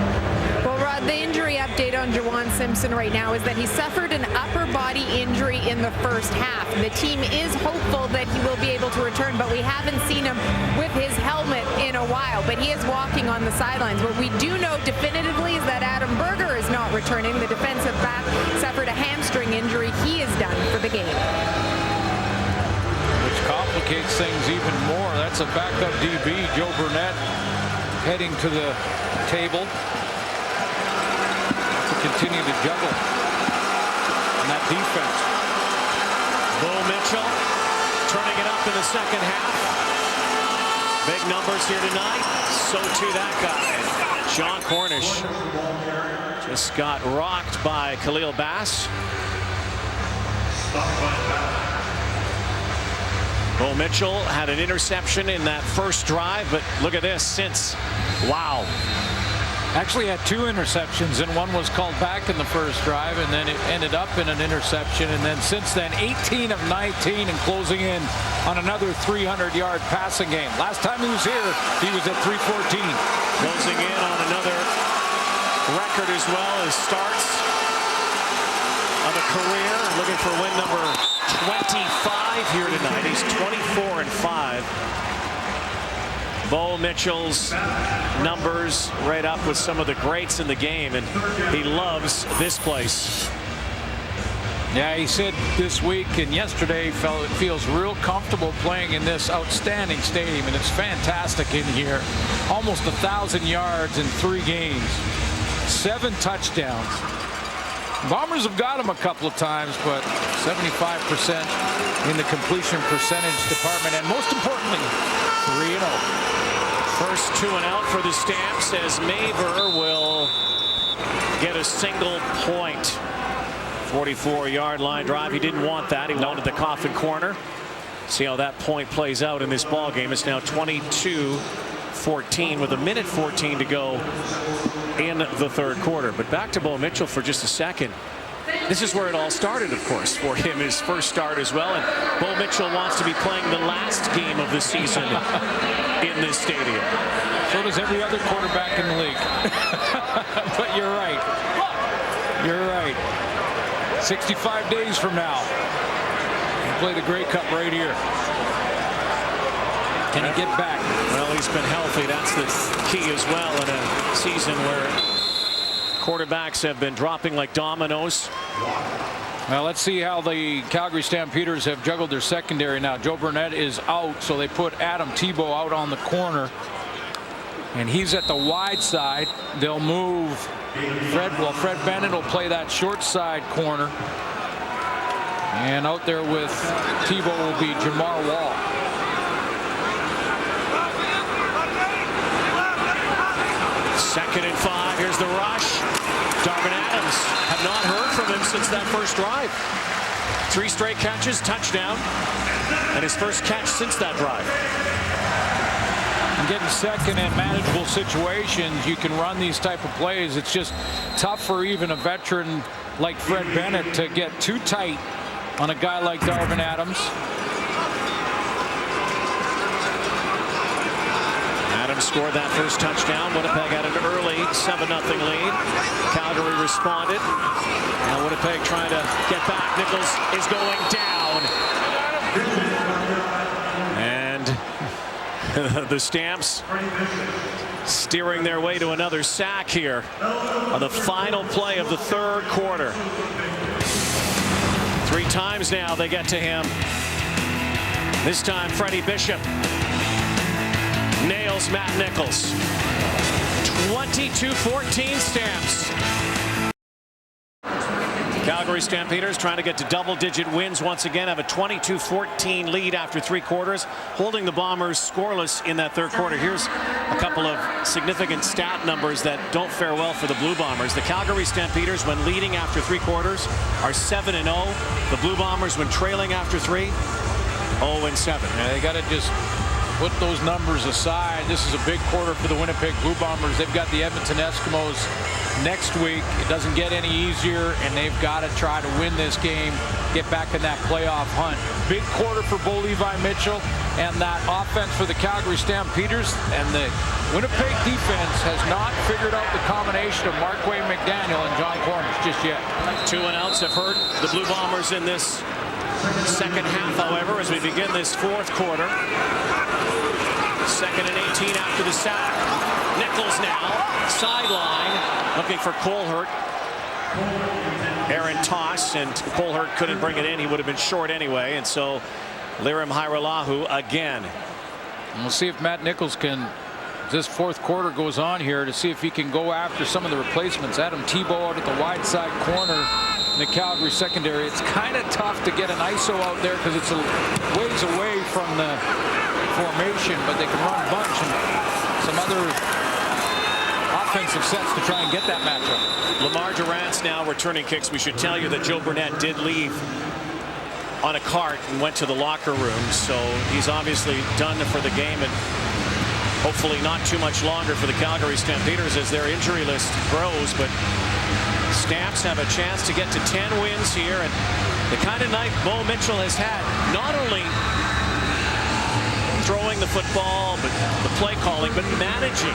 Well, Rod, the injury update on Jawan Simpson right now is that he suffered an upper body injury in the first half. The team is hopeful that he will be able to return, but we haven't seen him with his helmet in a while. But he is walking on the sidelines. What we do know definitively is that Adam Berger is not returning. The defensive back suffered a hamstring injury. He is done for the game. Which complicates things even more. That's a backup DB, Joe Burnett, heading to the table to continue to juggle on that defense. Bo Mitchell turning it up in the second half. Big numbers here tonight. So too that guy, Sean Cornish, just got rocked by Khalil Bass. Bo Mitchell had an interception in that first drive, but look at this since. Wow. Actually had 2 interceptions, and one was called back in the first drive, and then it ended up in an interception. And then since then, 18 of 19 and closing in on another 300-yard passing game. Last time he was here, he was at 314. Closing in on another record as well as starts of a career. Looking for win number 25 here tonight. He's 24-5. Bo Mitchell's numbers right up with some of the greats in the game, and he loves this place. Yeah, he said this week and yesterday feels real comfortable playing in this outstanding stadium, and it's fantastic in here. Almost 1,000 yards in 3 games, 7 touchdowns. Bombers have got him a couple of times, but 75% in the completion percentage department, and most importantly, 3-0. First 2 and out for the Stamps as Maver will get a single point. 44-yard line drive. He didn't want that. He wanted the coffin corner. See how that point plays out in this ball game. It's now 22-14 with 1:14 to go in the third quarter. But back to Bo Mitchell for just a second. This is where it all started, of course, for him, his first start as well. And Bo Mitchell wants to be playing the last game of the season in this stadium. So does every other quarterback in the league. But you're right. You're right. 65 days from now, play the Grey Cup right here. Can he get back? Well, he's been healthy. That's the key as well in a season where quarterbacks have been dropping like dominoes. Well, let's see how the Calgary Stampeders have juggled their secondary now. Joe Burnett is out, so they put Adam Tebow out on the corner. And he's at the wide side. They'll move Fred Bennett will play that short side corner. And out there with Tebow will be Jamar Wall. Second and 5. Here's the rush. Darvin Adams. Have not heard from him since that first drive. 3 straight catches, touchdown, and his first catch since that drive. And getting second in manageable situations, you can run these type of plays. It's just tough for even a veteran like Fred Bennett to get too tight on a guy like Darvin Adams. Adams scored that first touchdown. Winnipeg had an early 7-0 lead. Calgary responded. Now Winnipeg trying to get back. Nichols is going down. And the Stamps steering their way to another sack here on the final play of the third quarter. 3 times now they get to him. This time Freddie Bishop nails Matt Nichols. 22-14 Stamps. Calgary Stampeders trying to get to double-digit wins once again, have a 22-14 lead after 3 quarters, holding the Bombers scoreless in that third quarter. Here's a couple of significant stat numbers that don't fare well for the Blue Bombers. The Calgary Stampeders, when leading after 3 quarters, are 7-0. The Blue Bombers, when trailing after 3, 0-7. Yeah, they got to just put those numbers aside. This is a big quarter for the Winnipeg Blue Bombers. They've got the Edmonton Eskimos next week. It doesn't get any easier, and they've got to try to win this game, get back in that playoff hunt. Big quarter for Bo Levi Mitchell and that offense for the Calgary Stampeders, and the Winnipeg defense has not figured out the combination of Marquay McDaniel and John Cornish just yet. 2 and outs have hurt the Blue Bombers in this second half, however, as we begin this fourth quarter. 2nd and 18 after the sack. Nichols now, sideline, looking for Colehurt. Aaron toss, and Colehurt couldn't bring it in. He would have been short anyway, and so Lirim Hajrullahu again. And we'll see if Matt Nichols can, as this fourth quarter goes on here, to see if he can go after some of the replacements. Adam Tebow out at the wide side corner in the Calgary secondary. It's kind of tough to get an ISO out there because it's a ways away from the formation, but they can run a bunch and some other offensive sets to try and get that matchup. Lamar Durant's now returning kicks. We should tell you that Joe Burnett did leave on a cart and went to the locker room, so he's obviously done for the game, and hopefully not too much longer for the Calgary Stampeders as their injury list grows. But Stamps have a chance to get to 10 wins here, and the kind of night Bo Mitchell has had, not only throwing the football, but the play calling, but managing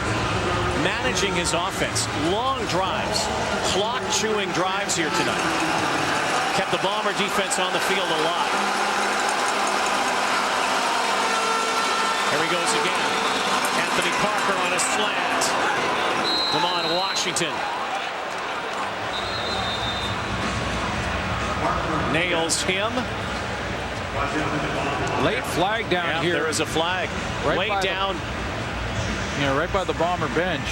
his offense. Long drives, clock-chewing drives here tonight. Kept the Bomber defense on the field a lot. Here he goes again. Anthony Parker on a slant. Lamont Washington nails him. Late flag down here. There is a flag. Right way down. Right by the Bomber bench.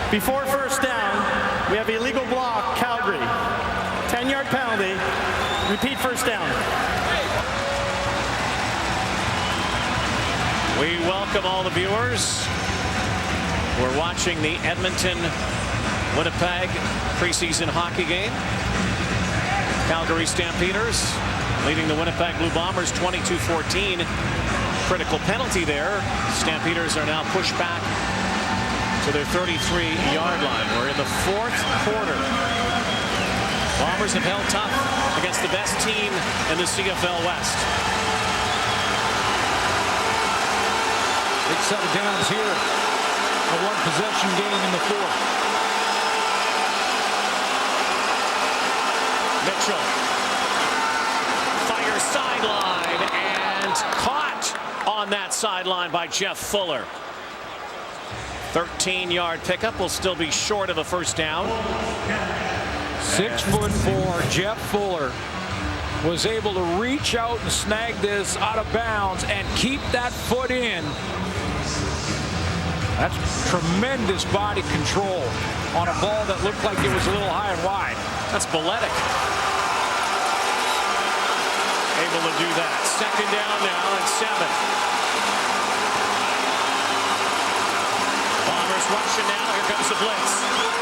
Before first down, we have illegal block, Calgary. 10-yard penalty. Repeat first down. We welcome all the viewers. We're watching the Edmonton-Winnipeg preseason hockey game. Calgary Stampeders leading the Winnipeg Blue Bombers 22-14. Critical penalty there. Stampeders are now pushed back to their 33-yard line. We're in the fourth quarter. Bombers have held tough against the best team in the CFL West. Big set of downs here. A one-possession game in the fourth. Mitchell fires sideline and caught on that sideline by Jeff Fuller. 13-yard pickup, will still be short of a first down. 6'4" Jeff Fuller was able to reach out and snag this out of bounds and keep that foot in. That's tremendous body control on a ball that looked like it was a little high and wide. That's balletic. Able to do that. Second down now and 7. Bombers rushing now. Here comes the blitz.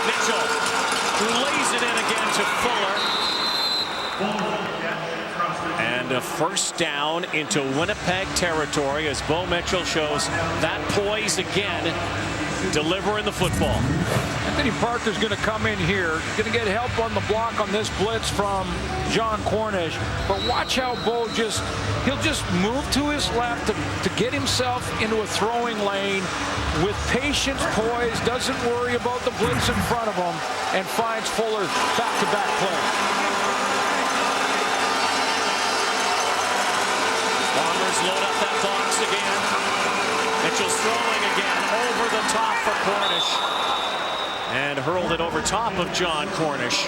Mitchell, who lays it in again to Fuller. And a first down into Winnipeg territory as Bo Mitchell shows that poise again, delivering the football. Anthony Parker's going to come in here, going to get help on the block on this blitz from John Cornish. But watch how Bo he'll just move to his left to get himself into a throwing lane with patience, poise, doesn't worry about the blitz in front of him, and finds Fuller back-to-back play. Bombers load up that box again. Mitchell's throwing again over the top for Cornish. And hurled it over top of John Cornish.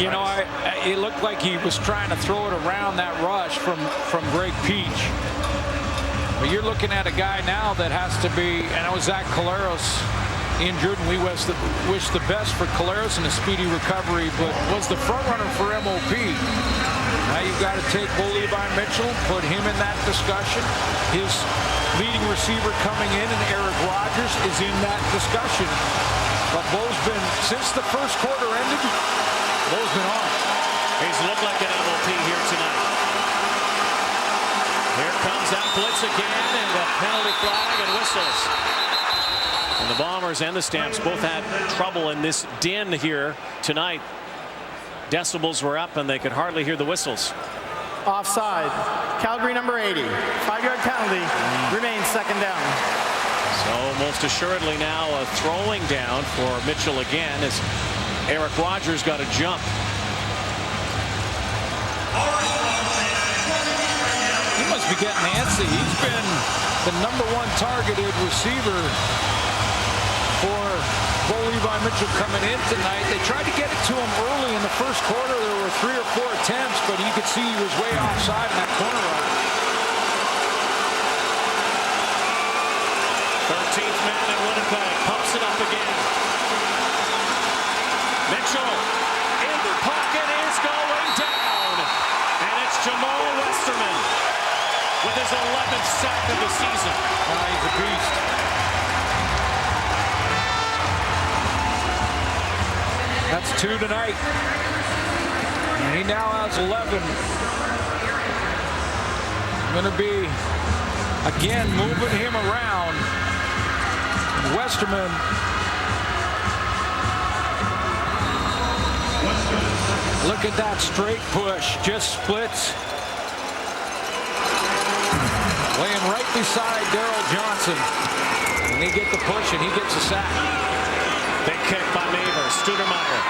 You know, it looked like he was trying to throw it around that rush from Greg Peach. But you're looking at a guy now that has to be, and it was Zach Collaros injured, and we wish the best for Collaros and a speedy recovery, but was the front runner for MOP. Now you've got to take Bo Levi Mitchell, put him in that discussion. His leading receiver coming in, and Eric Rogers is in that discussion. But Bo's been, since the first quarter ended, Bo's been on. He's looked like an MOP here tonight. Here comes that blitz again, and a penalty flag and whistles. And the Bombers and the Stamps both had trouble in this din here tonight. Decibels were up, and they could hardly hear the whistles. Offside. Calgary number 80. 5-yard penalty. Remains second down. So most assuredly now a throwing down for Mitchell again as Eric Rogers got a jump. He must be getting antsy. He's been the #1 targeted receiver for Bo Levi Mitchell coming in tonight. They tried to get it to him early in the first quarter. There were 3 or 4 attempts, but you could see he was way offside in that corner run. 13th man in Winnipeg pumps it up again. Mitchell in the pocket is going down, and it's Jamal Westerman with his 11th sack of the season. He's a beast. That's 2 tonight. And he now has 11. Going to be, again, moving him around. Westerman. Look at that straight push. Just splits. Laying right beside Darryl Johnson. And they get the push, and he gets a sack. Big kick by Maver. Studemeyer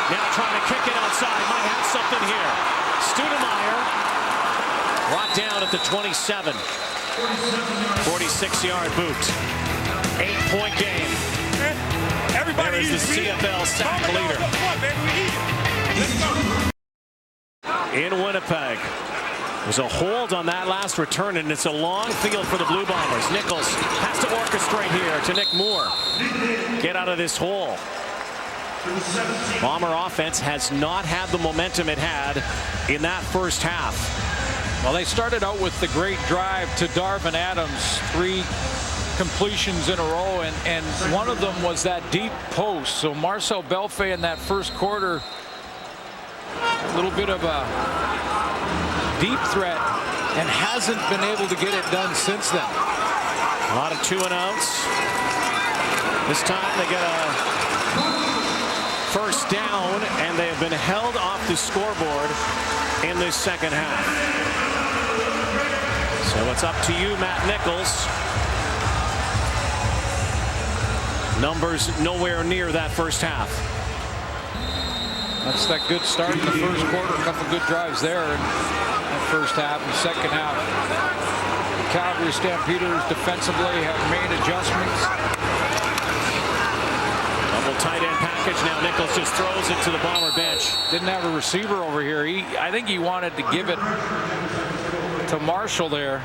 now trying to kick it outside. Might have something here. Studemeyer locked down at the 27. 46-yard boot. 8-point game. Everybody there is the CFL sack leader. In Winnipeg. There's a hold on that last return, and it's a long field for the Blue Bombers. Nichols has to orchestrate here to Nick Moore. Get out of this hole. Bomber offense has not had the momentum it had in that first half. Well, they started out with the great drive to Darvin Adams. 3 completions in a row, and one of them was that deep post. So Marcel Belfay in that first quarter, a little bit of a deep threat, and hasn't been able to get it done since then. A lot of 2-and-outs. This time they get a first down, and they have been held off the scoreboard in this second half. So it's up to you, Matt Nichols. Numbers nowhere near that first half. That's that good start in the first quarter. A couple good drives there in that first half. And second half, the Calgary Stampeders defensively have made adjustments. Double tight end package. Now Nichols just throws it to the Bomber bench. Didn't have a receiver over here. I think he wanted to give it to Marshall there.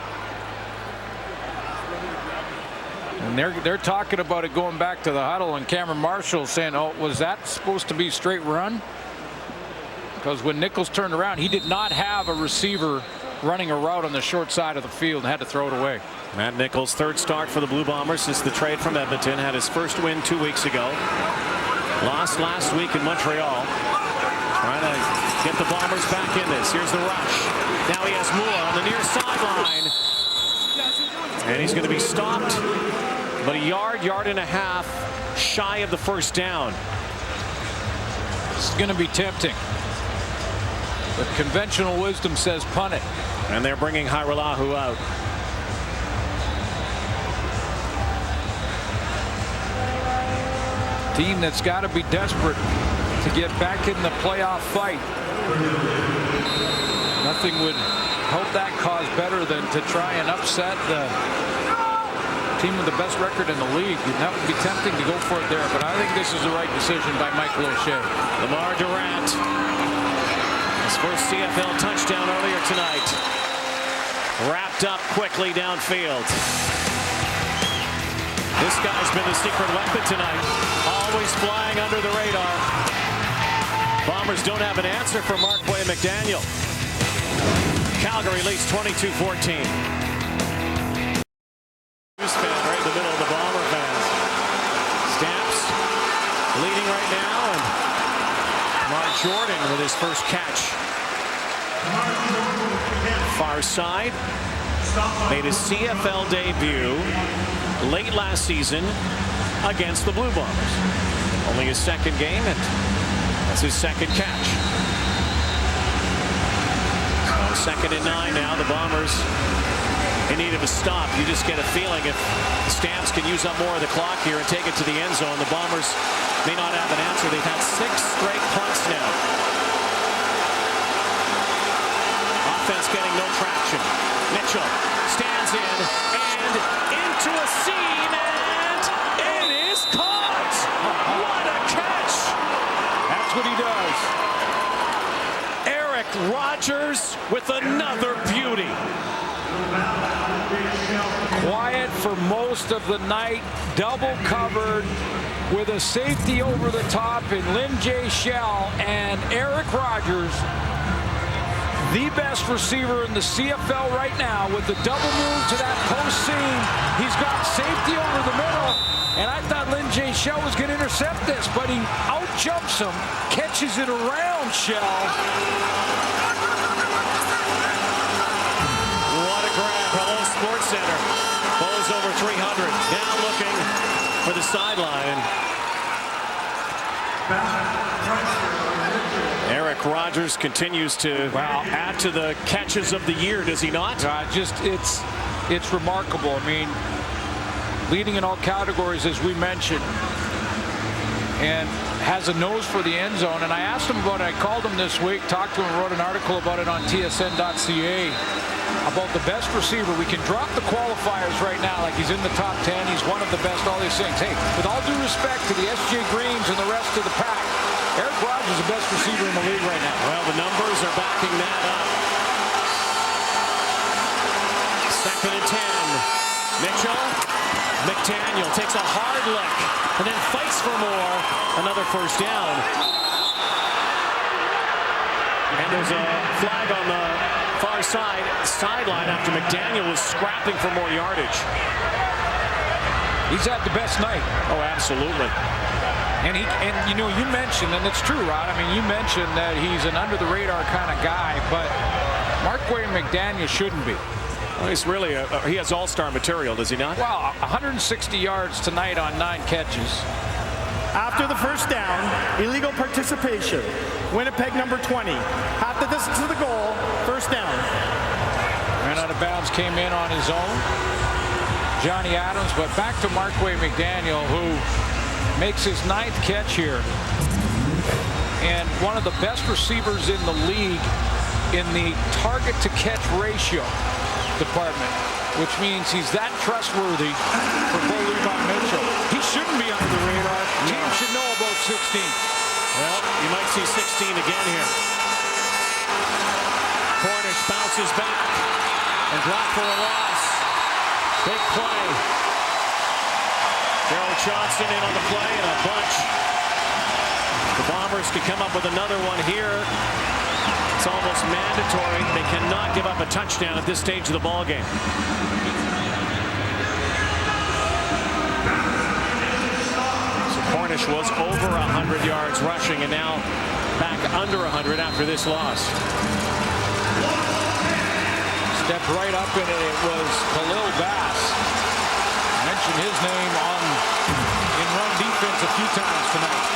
And they're talking about it going back to the huddle, and Cameron Marshall saying, oh, was that supposed to be straight run? Because when Nichols turned around, he did not have a receiver running a route on the short side of the field and had to throw it away. Matt Nichols, third start for the Blue Bombers since the trade from Edmonton. Had his first win 2 weeks ago. Lost last week in Montreal. Trying to get the Bombers back in this. Here's the rush. Now he has Moore on the near sideline. And he's going to be stopped, but a yard and a half shy of the first down. It's going to be tempting. But conventional wisdom says punt it. And they're bringing Hairolahu out. Team that's got to be desperate to get back in the playoff fight. Nothing would help that cause better than to try and upset the team with the best record in the league. And that would be tempting to go for it there, but I think this is the right decision by Michael O'Shea. Lamar Durant, his first CFL touchdown earlier tonight. Wrapped up quickly downfield. This guy's been the secret weapon tonight. Always flying under the radar. Bombers don't have an answer for Markway McDaniel. Calgary leads 22-14. Fan right in the middle of the Bomber fans. Stamps leading right now, and Mark Jordan with his first catch. Far side made his CFL debut late last season against the Blue Bombers. Only his second game, and that's his second catch. So 2nd and 9 now. The Bombers in need of a stop. You just get a feeling if the Stamps can use up more of the clock here and take it to the end zone, the Bombers may not have an answer. They've had 6 straight punts now. Offense getting no traction. Mitchell stands in and into a seam, and it is caught. What a catch. That's what he does. Eric Rogers with another beauty. Quiet for most of the night, double covered with a safety over the top in Lynn J. Shell, and Eric Rogers, the best receiver in the CFL right now, with the double move to that post seam. He's got safety over the middle, and I thought Lynn J. Shell was going to intercept this, but he out-jumps him, catches it around Shell. What a grab. Hello Sports Center. Ball's over 300. Now looking for the sideline. Eric Rogers continues to add to the catches of the year, does he not? It's remarkable. I mean, leading in all categories, as we mentioned, and has a nose for the end zone. And I asked him about it. I called him this week, talked to him, wrote an article about it on tsn.ca about the best receiver. We can drop the qualifiers right now, like he's in the top 10, he's one of the best, all these things. Hey, with all due respect to the SJ Greens and the rest of the pack, Eric Rogers is the best receiver in the league right now. Well, the numbers are backing that up. 2nd and 10. Mitchell. McDaniel takes a hard look and then fights for more. Another first down. And there's a flag on the far sideline after McDaniel was scrapping for more yardage. He's had the best night. Oh, absolutely. And you know, you mentioned, and it's true, Rod, I mean, you mentioned that he's an under-the-radar kind of guy, but Markway McDaniel shouldn't be. Well, he's really he has all-star material, does he not? Well, 160 yards tonight on 9 catches. After the first down, illegal participation. Winnipeg number 20. Half the distance to the goal, first down. Ran out of bounds, came in on his own. Johnny Adams, but back to Markway McDaniel, who makes his 9th catch here. And one of the best receivers in the league in the target to catch ratio department, which means he's that trustworthy for Bo Levi Mitchell. He shouldn't be under the radar. Teams should know about 16. Well, you might see 16 again here. Cornish bounces back and dropped for a loss. Big play. Gerald Johnson in on the play and a bunch. The Bombers could come up with another one here. It's almost mandatory. They cannot give up a touchdown at this stage of the ball game. So Cornish was over 100 yards rushing and now back under 100 after this loss. Stepped right up in it. It was Khalil Bass. Mentioned his name in run defense a few times tonight.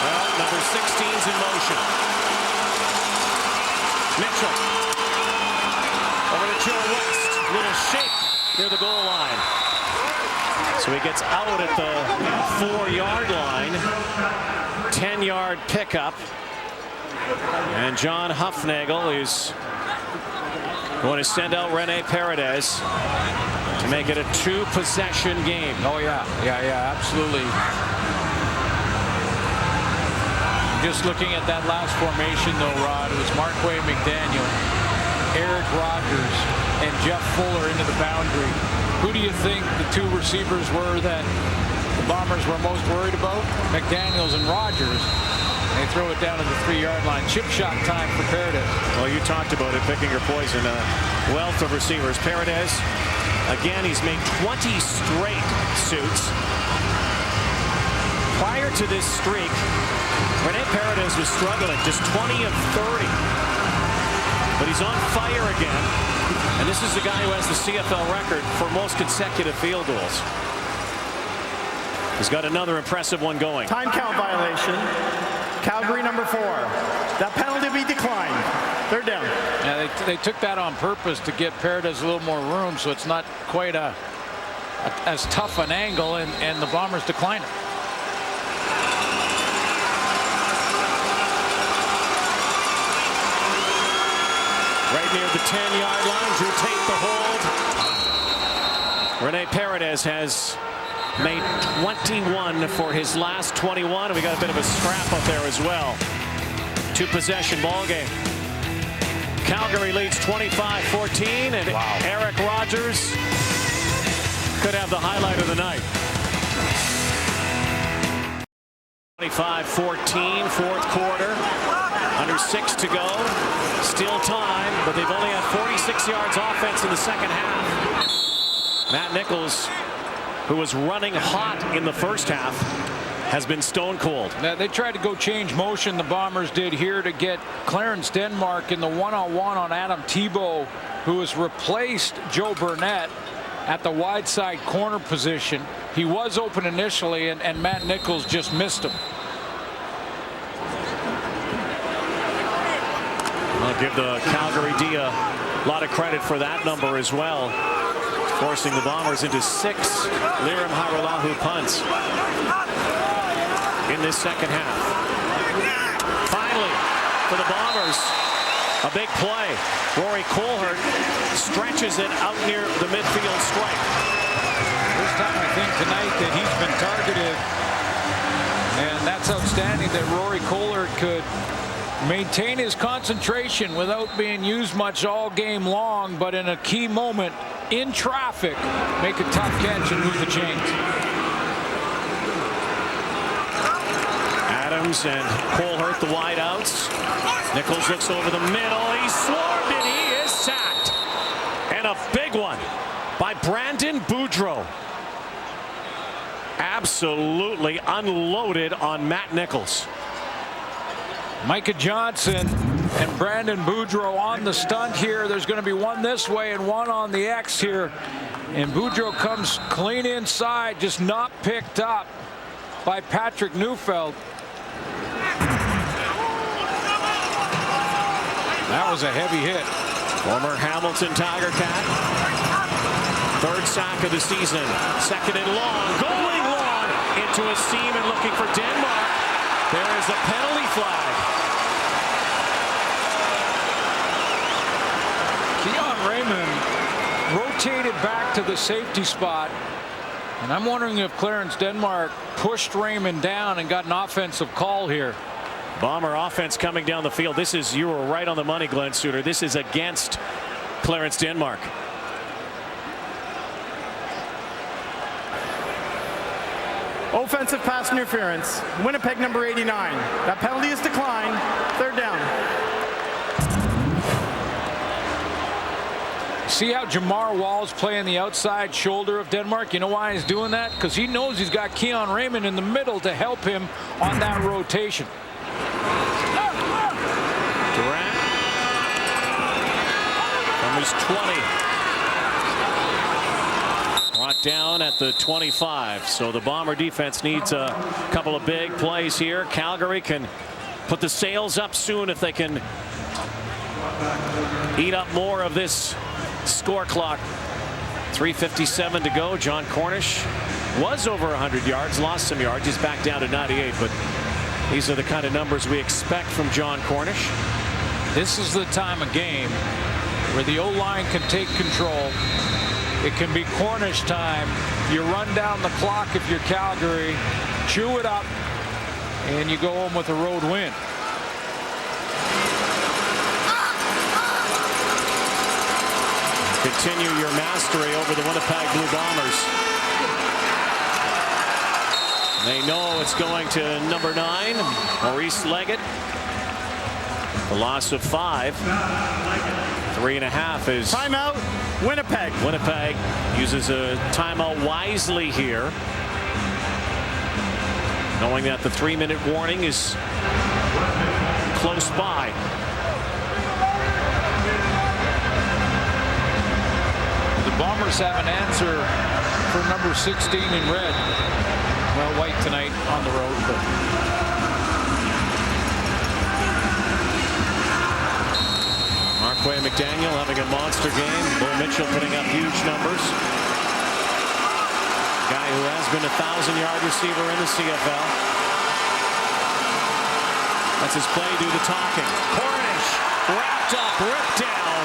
Well, number 16's in motion. Mitchell over to Joe West. Little shake near the goal line. So he gets out at the 4-yard line. 10-yard pickup. And John Huffnagel is going to send out Rene Paredes to make it a 2-possession game. Oh, yeah, absolutely. Just looking at that last formation, though, Rod, it was Marquay McDaniel, Eric Rogers, and Jeff Fuller into the boundary. Who do you think the 2 receivers were that the Bombers were most worried about? McDaniels and Rogers. They throw it down to the 3-yard line. Chip shot time for Paredes. Well, you talked about it, picking your poison. A wealth of receivers. Paredes, again, he's made 20 straight suits. Prior to this streak, Rene Paredes was struggling, just 20 of 30. But he's on fire again. And this is the guy who has the CFL record for most consecutive field goals. He's got another impressive one going. Time count violation. Calgary number 4. That penalty be declined. 3rd down. Yeah, they took that on purpose to get Paredes a little more room, so it's not quite as tough an angle, and the Bombers decline it. Right near the 10-yard line, Drew Tate the hold. Rene Paredes has made 21 for his last 21, and we got a bit of a scrap up there as well. 2-possession ball game. Calgary leads 25-14, and wow. Eric Rogers could have the highlight of the night. 25-14, 4th quarter. Under 6 to go. Still time, but they've only had 46 yards offense in the second half. Matt Nichols, who was running hot in the first half, has been stone cold. Now, they tried to go change motion, the Bombers did here, to get Clarence Denmark in the one-on-one on Adam Tebow, who has replaced Joe Burnett at the wide side corner position. He was open initially, and Matt Nichols just missed him. I'll give the Calgary D a lot of credit for that number as well, forcing the Bombers into 6 Lirim Hajrullahu punts in this second half. Finally, for the Bombers, a big play. Rory Colhart stretches it out near the midfield stripe. First time, I think, tonight that he's been targeted, and that's outstanding that Rory Colhart could maintain his concentration without being used much all game long, but in a key moment in traffic, make a tough catch and move the chains. Adams and Colhart, the wideouts. Nichols looks over the middle. He's swarmed and he is sacked. And a big one by Brandon Boudreau. Absolutely unloaded on Matt Nichols. Micah Johnson and Brandon Boudreau on the stunt here. There's going to be one this way and one on the X here. And Boudreau comes clean inside, just not picked up by Patrick Neufeld. That was a heavy hit. Former Hamilton Tiger Cat. 3rd sack of the season. 2nd and long. Going long. out to a seam and looking for Denmark. There is a penalty flag. Keon Raymond rotated back to the safety spot. And I'm wondering if Clarence Denmark pushed Raymond down and got an offensive call here. Bomber offense coming down the field. This is, you were right on the money, Glenn Suter. This is against Clarence Denmark. Offensive pass interference. Winnipeg number 89. That penalty is declined. Third down. See how Jamar Wall's playing the outside shoulder of Denmark? You know why he's doing that? Because he knows he's got Keon Raymond in the middle to help him on that rotation. Durant from his 20. Brought down at the 25. So the Bomber defense needs a couple of big plays here. Calgary can put the sails up soon if they can eat up more of this score clock. 3:57 to go. John Cornish was over 100 yards, lost some yards. He's back down to 98, but these are the kind of numbers we expect from John Cornish. This is the time of game where the O-line can take control. It can be Cornish time. You run down the clock if you're Calgary, chew it up, and you go home with a road win. Continue your mastery over the Winnipeg Blue Bombers. They know it's going to number 9, Maurice Leggett. The loss of 5. 3.5 is timeout. Winnipeg. Winnipeg uses a timeout wisely here, knowing that the 3-minute warning is close by. The Bombers have an answer for number 16 in red. Well, white tonight on the road, but Marquay McDaniel having a monster game. Bo Mitchell putting up huge numbers. Guy who has been a 1,000-yard receiver in the CFL. That's his play, do the talking. Cornish wrapped up, ripped down.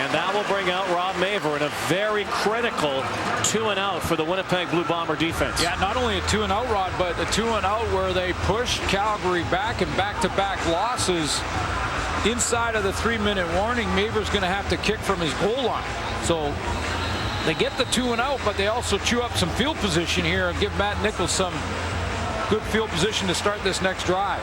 And that will bring out Rob Maver in a very critical 2-and-out for the Winnipeg Blue Bomber defense. yeah, not only a 2-and-out, Rod, but a 2-and-out where they pushed Calgary back in back-to-back losses. Inside of the 3-minute warning, Maver's going to have to kick from his goal line. So they get the 2-and-out, but they also chew up some field position here and give Matt Nichols some good field position to start this next drive.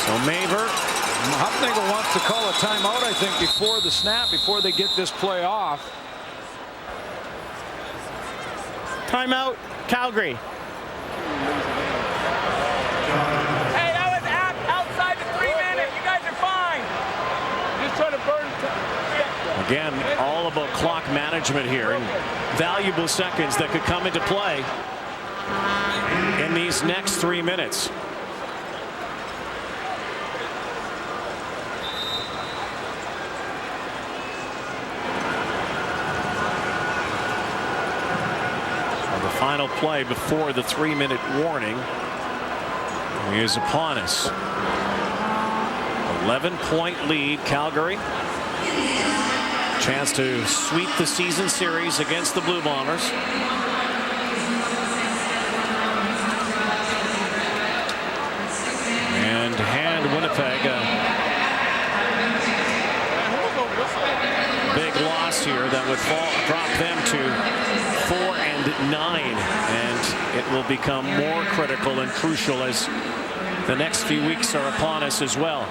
So Maver. Hufnagel wants to call a timeout, I think, before the snap, before they get this play off. Timeout. Calgary. Hey, that was outside the 3 minute. You guys are fine. Just trying to burn. Again, all about clock management here and valuable seconds that could come into play in these next 3 minutes. Final play before the 3-minute warning is upon us. 11-point lead, Calgary. Chance to sweep the season series against the Blue Bombers. And hand Winnipeg a big loss here that would drop them to 4-9, and it will become more critical and crucial as the next few weeks are upon us as well.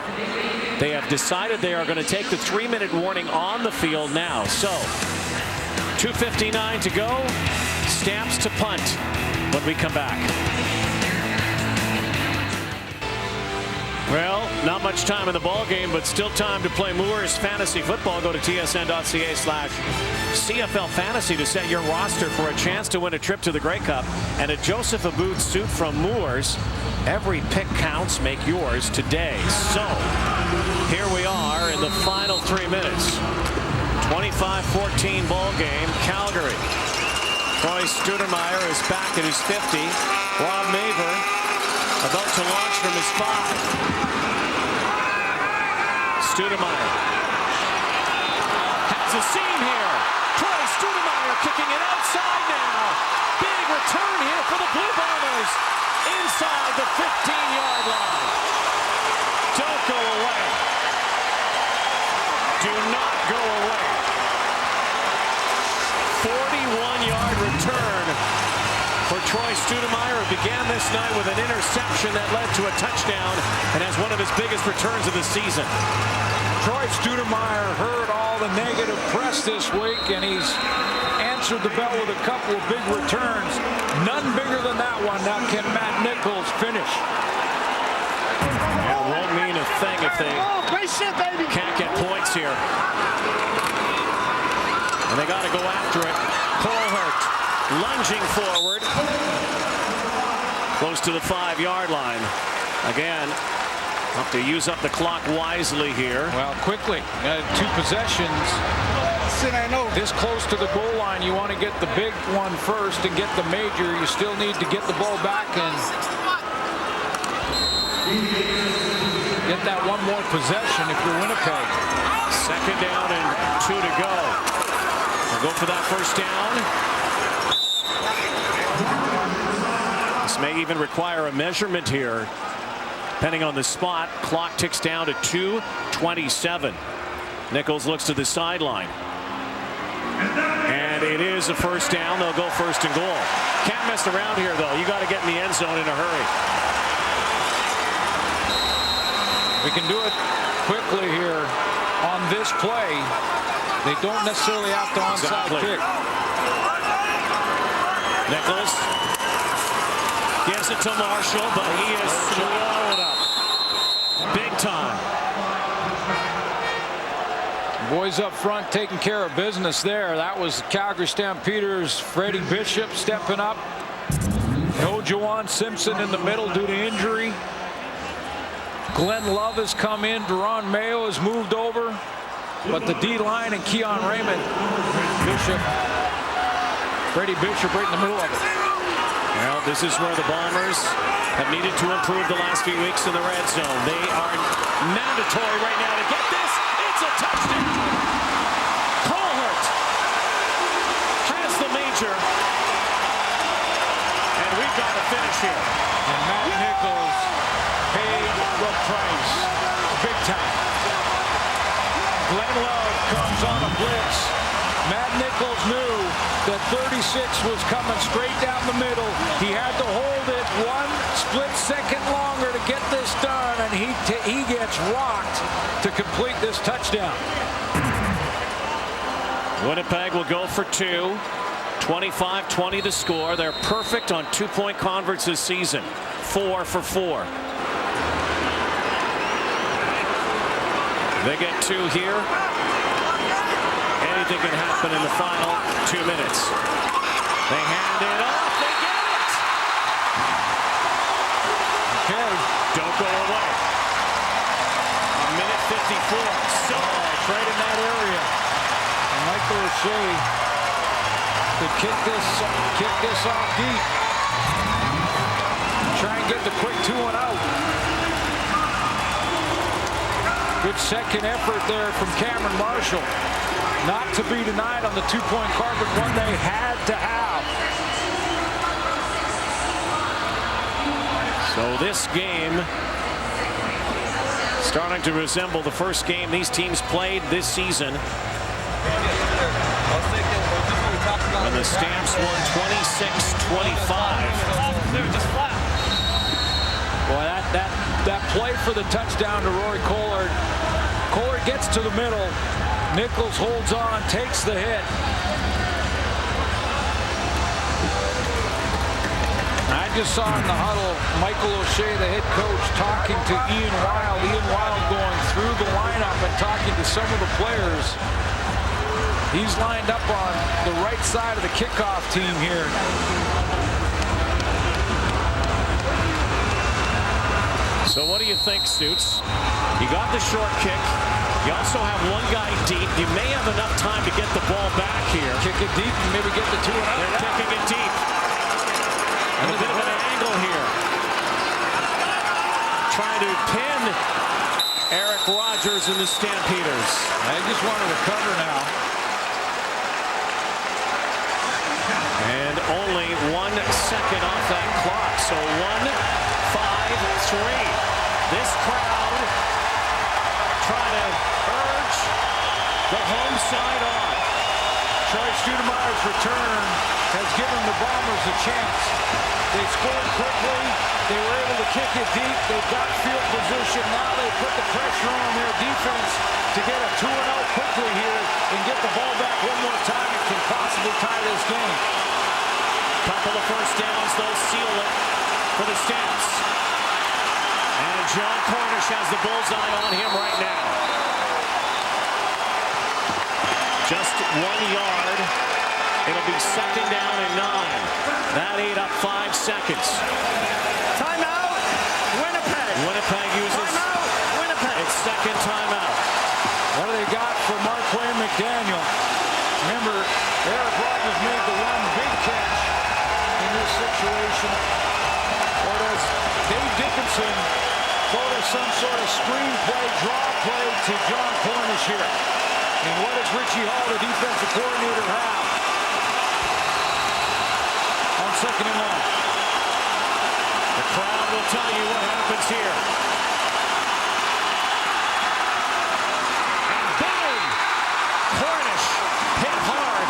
They have decided they are going to take the 3-minute warning on the field now. So 2:59 to go. Stamps to punt when we come back. Well, not much time in the ball game, but still time to play Moores Fantasy Football. Go to tsn.ca/CFL Fantasy to set your roster for a chance to win a trip to the Grey Cup and a Joseph Abboud suit from Moores. Every pick counts. Make yours today. So here we are in the final 3 minutes. 25-14 ball game. Calgary. Troy Studemeyer is back at his 50. Rob Maver about to launch from his 5. Studemeyer has a seam here. Troy Studemeyer kicking it outside now. Big return here for the Blue Bombers. Inside the 15-yard line. Don't go away. Do not go away. 41-yard return for Troy Studemeyer. It began this night with an interception that led to a touchdown and has one of his biggest returns of the season. Troy Studemeyer heard all the negative press this week, and he's answered the bell with a couple of big returns. None bigger than that one. Now can Matt Nichols finish? It won't mean a thing if they can't get points here. And they got to go after it. Colhart lunging forward. Close to the 5-yard line. Again, have to use up the clock wisely here. Well, quickly. 2 possessions. This close to the goal line, you want to get the big one first and get the major. You still need to get the ball back and get that one more possession if you're Winnipeg. 2nd down and 2 to go. They'll go for that first down. This may even require a measurement here. Depending on the spot, clock ticks down to 2:27. Nichols looks to the sideline. And it is a first down. They'll go 1st and goal. Can't mess around here, though. You got to get in the end zone in a hurry. We can do it quickly here on this play. They don't necessarily have to onside kick. Nichols gives it to Marshall, but he is swallowed up. Big time. Boys up front taking care of business there. That was Calgary Stampeders' Freddie Bishop stepping up. No Juwan Simpson in the middle due to injury. Glenn Love has come in. Duron Mayo has moved over. But the D-line and Keon Raymond, Bishop, Freddie Bishop right in the middle of it. Well, this is where the Bombers have needed to improve the last few weeks in the red zone. They are mandatory right now to get this. It's a touchdown. Colhart has the major. And we've got to finish here. And Matt Nichols paid the price big time. Glenn Love comes on a blitz. Matt Nichols knew that 36 was coming straight down the middle. He had to hold it 1 split second longer to get this done, and he gets rocked to complete this touchdown. Winnipeg will go for 2. 25-20 the score. They're perfect on 2-point converts this season. 4 for 4. They get 2 here. Anything can happen in the final 2 minutes. They hand it off. They get it. Okay. Don't go away. 1:54. So Right in that area. And Michael O'Shea could kick this off deep. Try and get the quick 2-1 out. Good second effort there from Cameron Marshall. Not to be denied on the 2-point convert, one they had to have. So this game starting to resemble the first game these teams played this season. And the Stamps won 26-25. Boy, that play for the touchdown to Rory Colhart. Colhart gets to the middle. Nichols holds on, takes the hit. I just saw in the huddle Michael O'Shea, the head coach, talking to Ian Wild. Ian Wild going through the lineup and talking to some of the players. He's lined up on the right side of the kickoff team here. So what do you think, Suits? You got the short kick. You also have one guy deep. You may have enough time to get the ball back here. Kick it deep and maybe get the 2 and out. They're kicking it deep. And a bit of an angle here. Trying to pin Eric Rogers and the Stampeders. They just want to recover now. And only 1 second off that clock. So 1-5-3. This crowd trying to urge the home side on. Troy Studemeyer's return has given the Bombers a chance. They scored quickly. They were able to kick it deep. They've got field position. Now they put the pressure on their defense to get a 2-0 quickly here and get the ball back one more time. It can possibly tie this game. Couple of first downs, they'll seal it for the Stamps. And John Cornish has the bullseye on him right now. Just 1 yard. It'll be second down and 9. That ate up 5 seconds. Timeout, Winnipeg. Winnipeg uses Timeout, Winnipeg. its second timeout. What do they got for Marquay McDaniel? Remember, Eric Rogers made the one big catch in this situation. Or does Dave Dickinson go to some sort of screenplay, draw play to John Cornish here? And what does Richie Hall, the defensive coordinator, have on second and 1? The crowd will tell you what happens here. And bang! Cornish hit hard.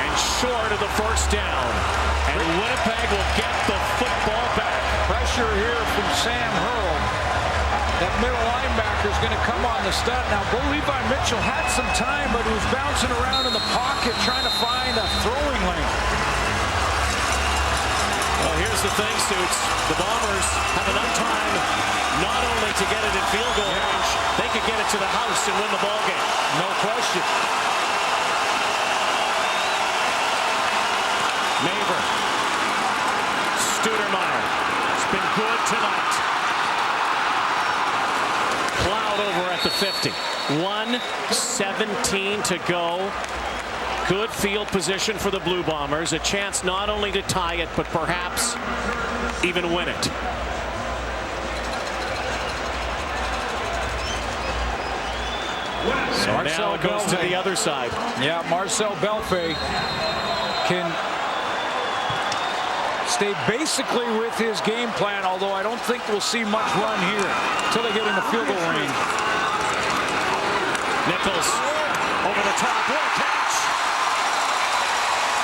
And short of the first down. And Winnipeg will get the football back. Pressure here from Sam Hurl. That middle linebacker is going to come on the stud. Now, Bo Levi Mitchell had some time, but he was bouncing around in the pocket trying to find a throwing lane. Well, here's the thing, Suits. The Bombers have enough time not only to get it in field goal range, they could get it to the house and win the ball game. No question. Maver. Studermeyer. It's been good tonight. Cloud over at the 50. 1:17 to go. Good field position for the Blue Bombers. A chance not only to tie it, but perhaps even win it. So now it goes to the other side. Yeah, Marcel Belfay can stay basically with his game plan, although I don't think we'll see much run here until they get in the field goal range. Nichols over the top. What a catch!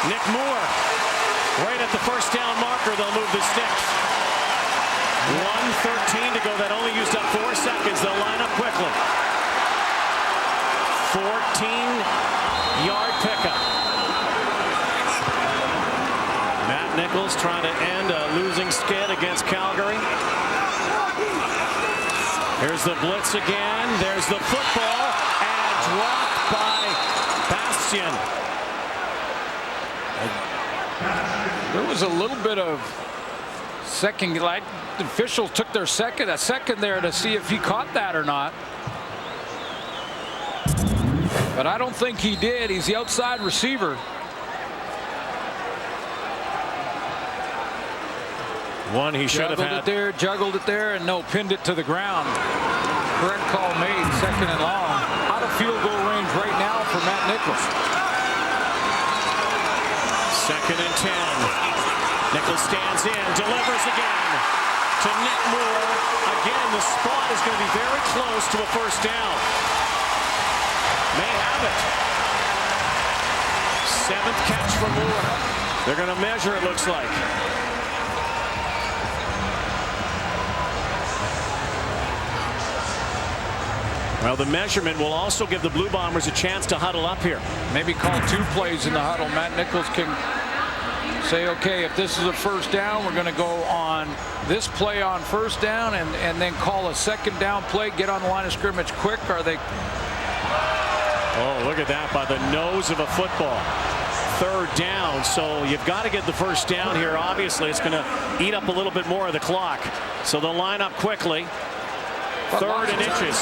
Nick Moore right at the first down marker. They'll move the sticks. 1:13 to go. That only used up 4 seconds. They'll line up quickly. 14-yard pickup. Matt Nichols trying to end a losing skid against Calgary. Here's the blitz again. There's the football. And dropped by Bastian. There was a little bit of second, like the officials took their a second there to see if he caught that or not. But I don't think he did. He's the outside receiver. One he should have had. Juggled it there, and no, pinned it to the ground. Correct call made, second and long. Out of field goal range right now for Matt Nichols. Second and 10. Nichols stands in, delivers again to Nick Moore. Again, the spot is going to be very close to a first down. May have it. 7th catch for Moore. They're going to measure, it looks like. Well, the measurement will also give the Blue Bombers a chance to huddle up here. Maybe call 2 plays in the huddle. Matt Nichols can say, okay, if this is a first down, we're going to go on this play on first down and then call a second down play, get on the line of scrimmage quick. Are they? Oh, look at that by the nose of a football. 3rd down, so you've got to get the first down here. Obviously, it's going to eat up a little bit more of the clock. So they'll line up quickly. 3rd and inches.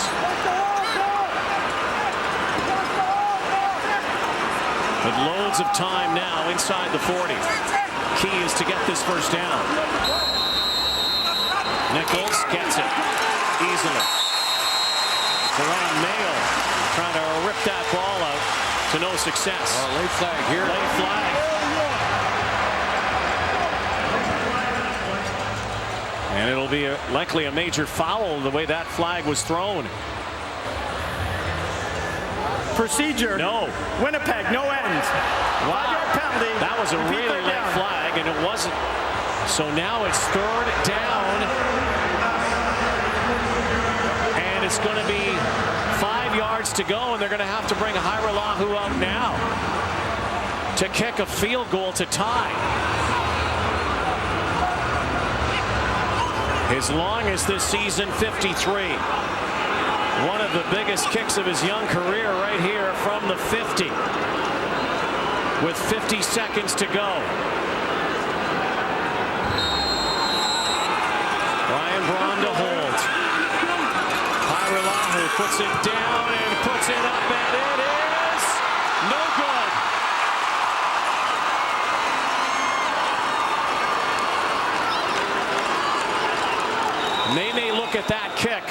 With loads of time now inside the 40. Key is to get this first down. Nichols gets it easily. Ron Mayo trying to rip that ball out to no success. Late flag here. Late flag. And it'll be likely a major foul the way that flag was thrown. Procedure. No. Winnipeg, no end. Wow. 5-yard penalty. That was a really late flag, and it wasn't. So now it's 3rd down. And it's going to be 5 yards to go, and they're going to have to bring Hairolahu out now to kick a field goal to tie. His longest this season, 53. One of the biggest kicks of his young career right here from the 50. With 50 seconds to go. Ryan Braun to hold. Hairolahu puts it down and puts it up, and it is no good. And they may look at that kick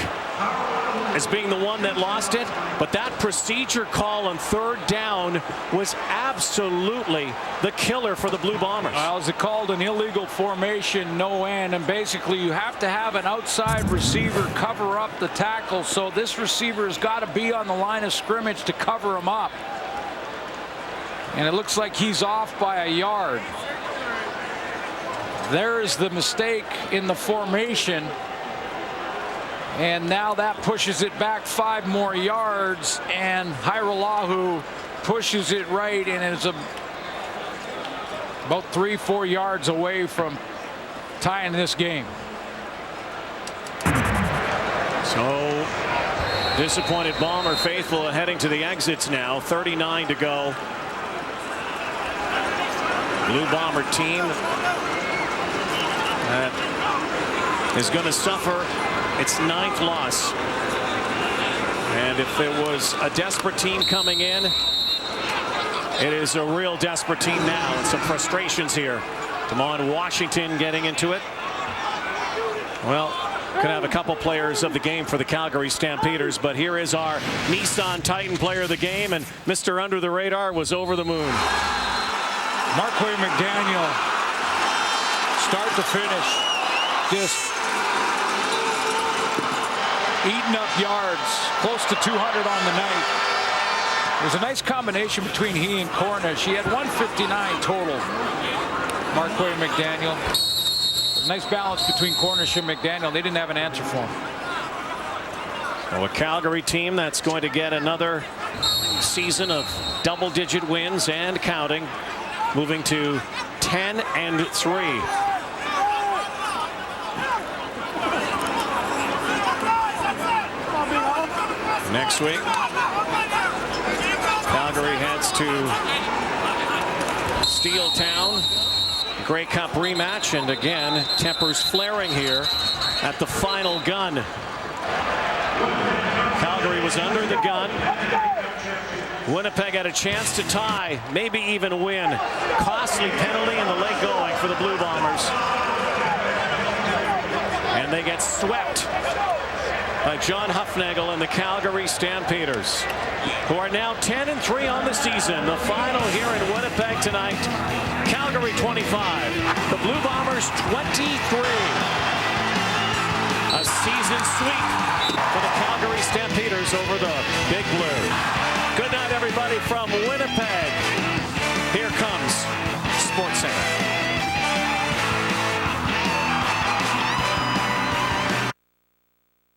as being the one that lost it, but that procedure call on 3rd down was absolutely the killer for the Blue Bombers. Well, is it called an illegal formation, no end, and basically you have to have an outside receiver cover up the tackle, so this receiver has got to be on the line of scrimmage to cover him up. And it looks like he's off by a yard. There's the mistake in the formation. And now that pushes it back 5 more yards, and Hairolahu pushes it right, and it's about 3-4 yards away from tying this game. So disappointed Bomber faithful heading to the exits now. 39 to go. Blue Bomber team that is going to suffer its 9th loss. And if it was a desperate team coming in, it is a real desperate team now. And some frustrations here. Damon Washington getting into it. Well, could have a couple players of the game for the Calgary Stampeders, but here is our Nissan Titan player of the game, and Mr. Under the Radar was over the moon. Marquay McDaniel, start to finish, just eating up yards, close to 200 on the night. It was a nice combination between he and Cornish. He had 159 total. Marquay McDaniel. Nice balance between Cornish and McDaniel. They didn't have an answer for him. Well, a Calgary team that's going to get another season of double-digit wins and counting, moving to 10-3. Next week, Calgary heads to Steel Town. Grey Cup rematch, and again, tempers flaring here at the final gun. Calgary was under the gun. Winnipeg had a chance to tie, maybe even win. Costly penalty and the leg going for the Blue Bombers. And they get swept by John Hufnagel and the Calgary Stampeders, who are now 10-3 on the season. The final here in Winnipeg tonight. Calgary 25, the Blue Bombers 23. A season sweep for the Calgary Stampeders over the Big Blue. Good night, everybody, from Winnipeg.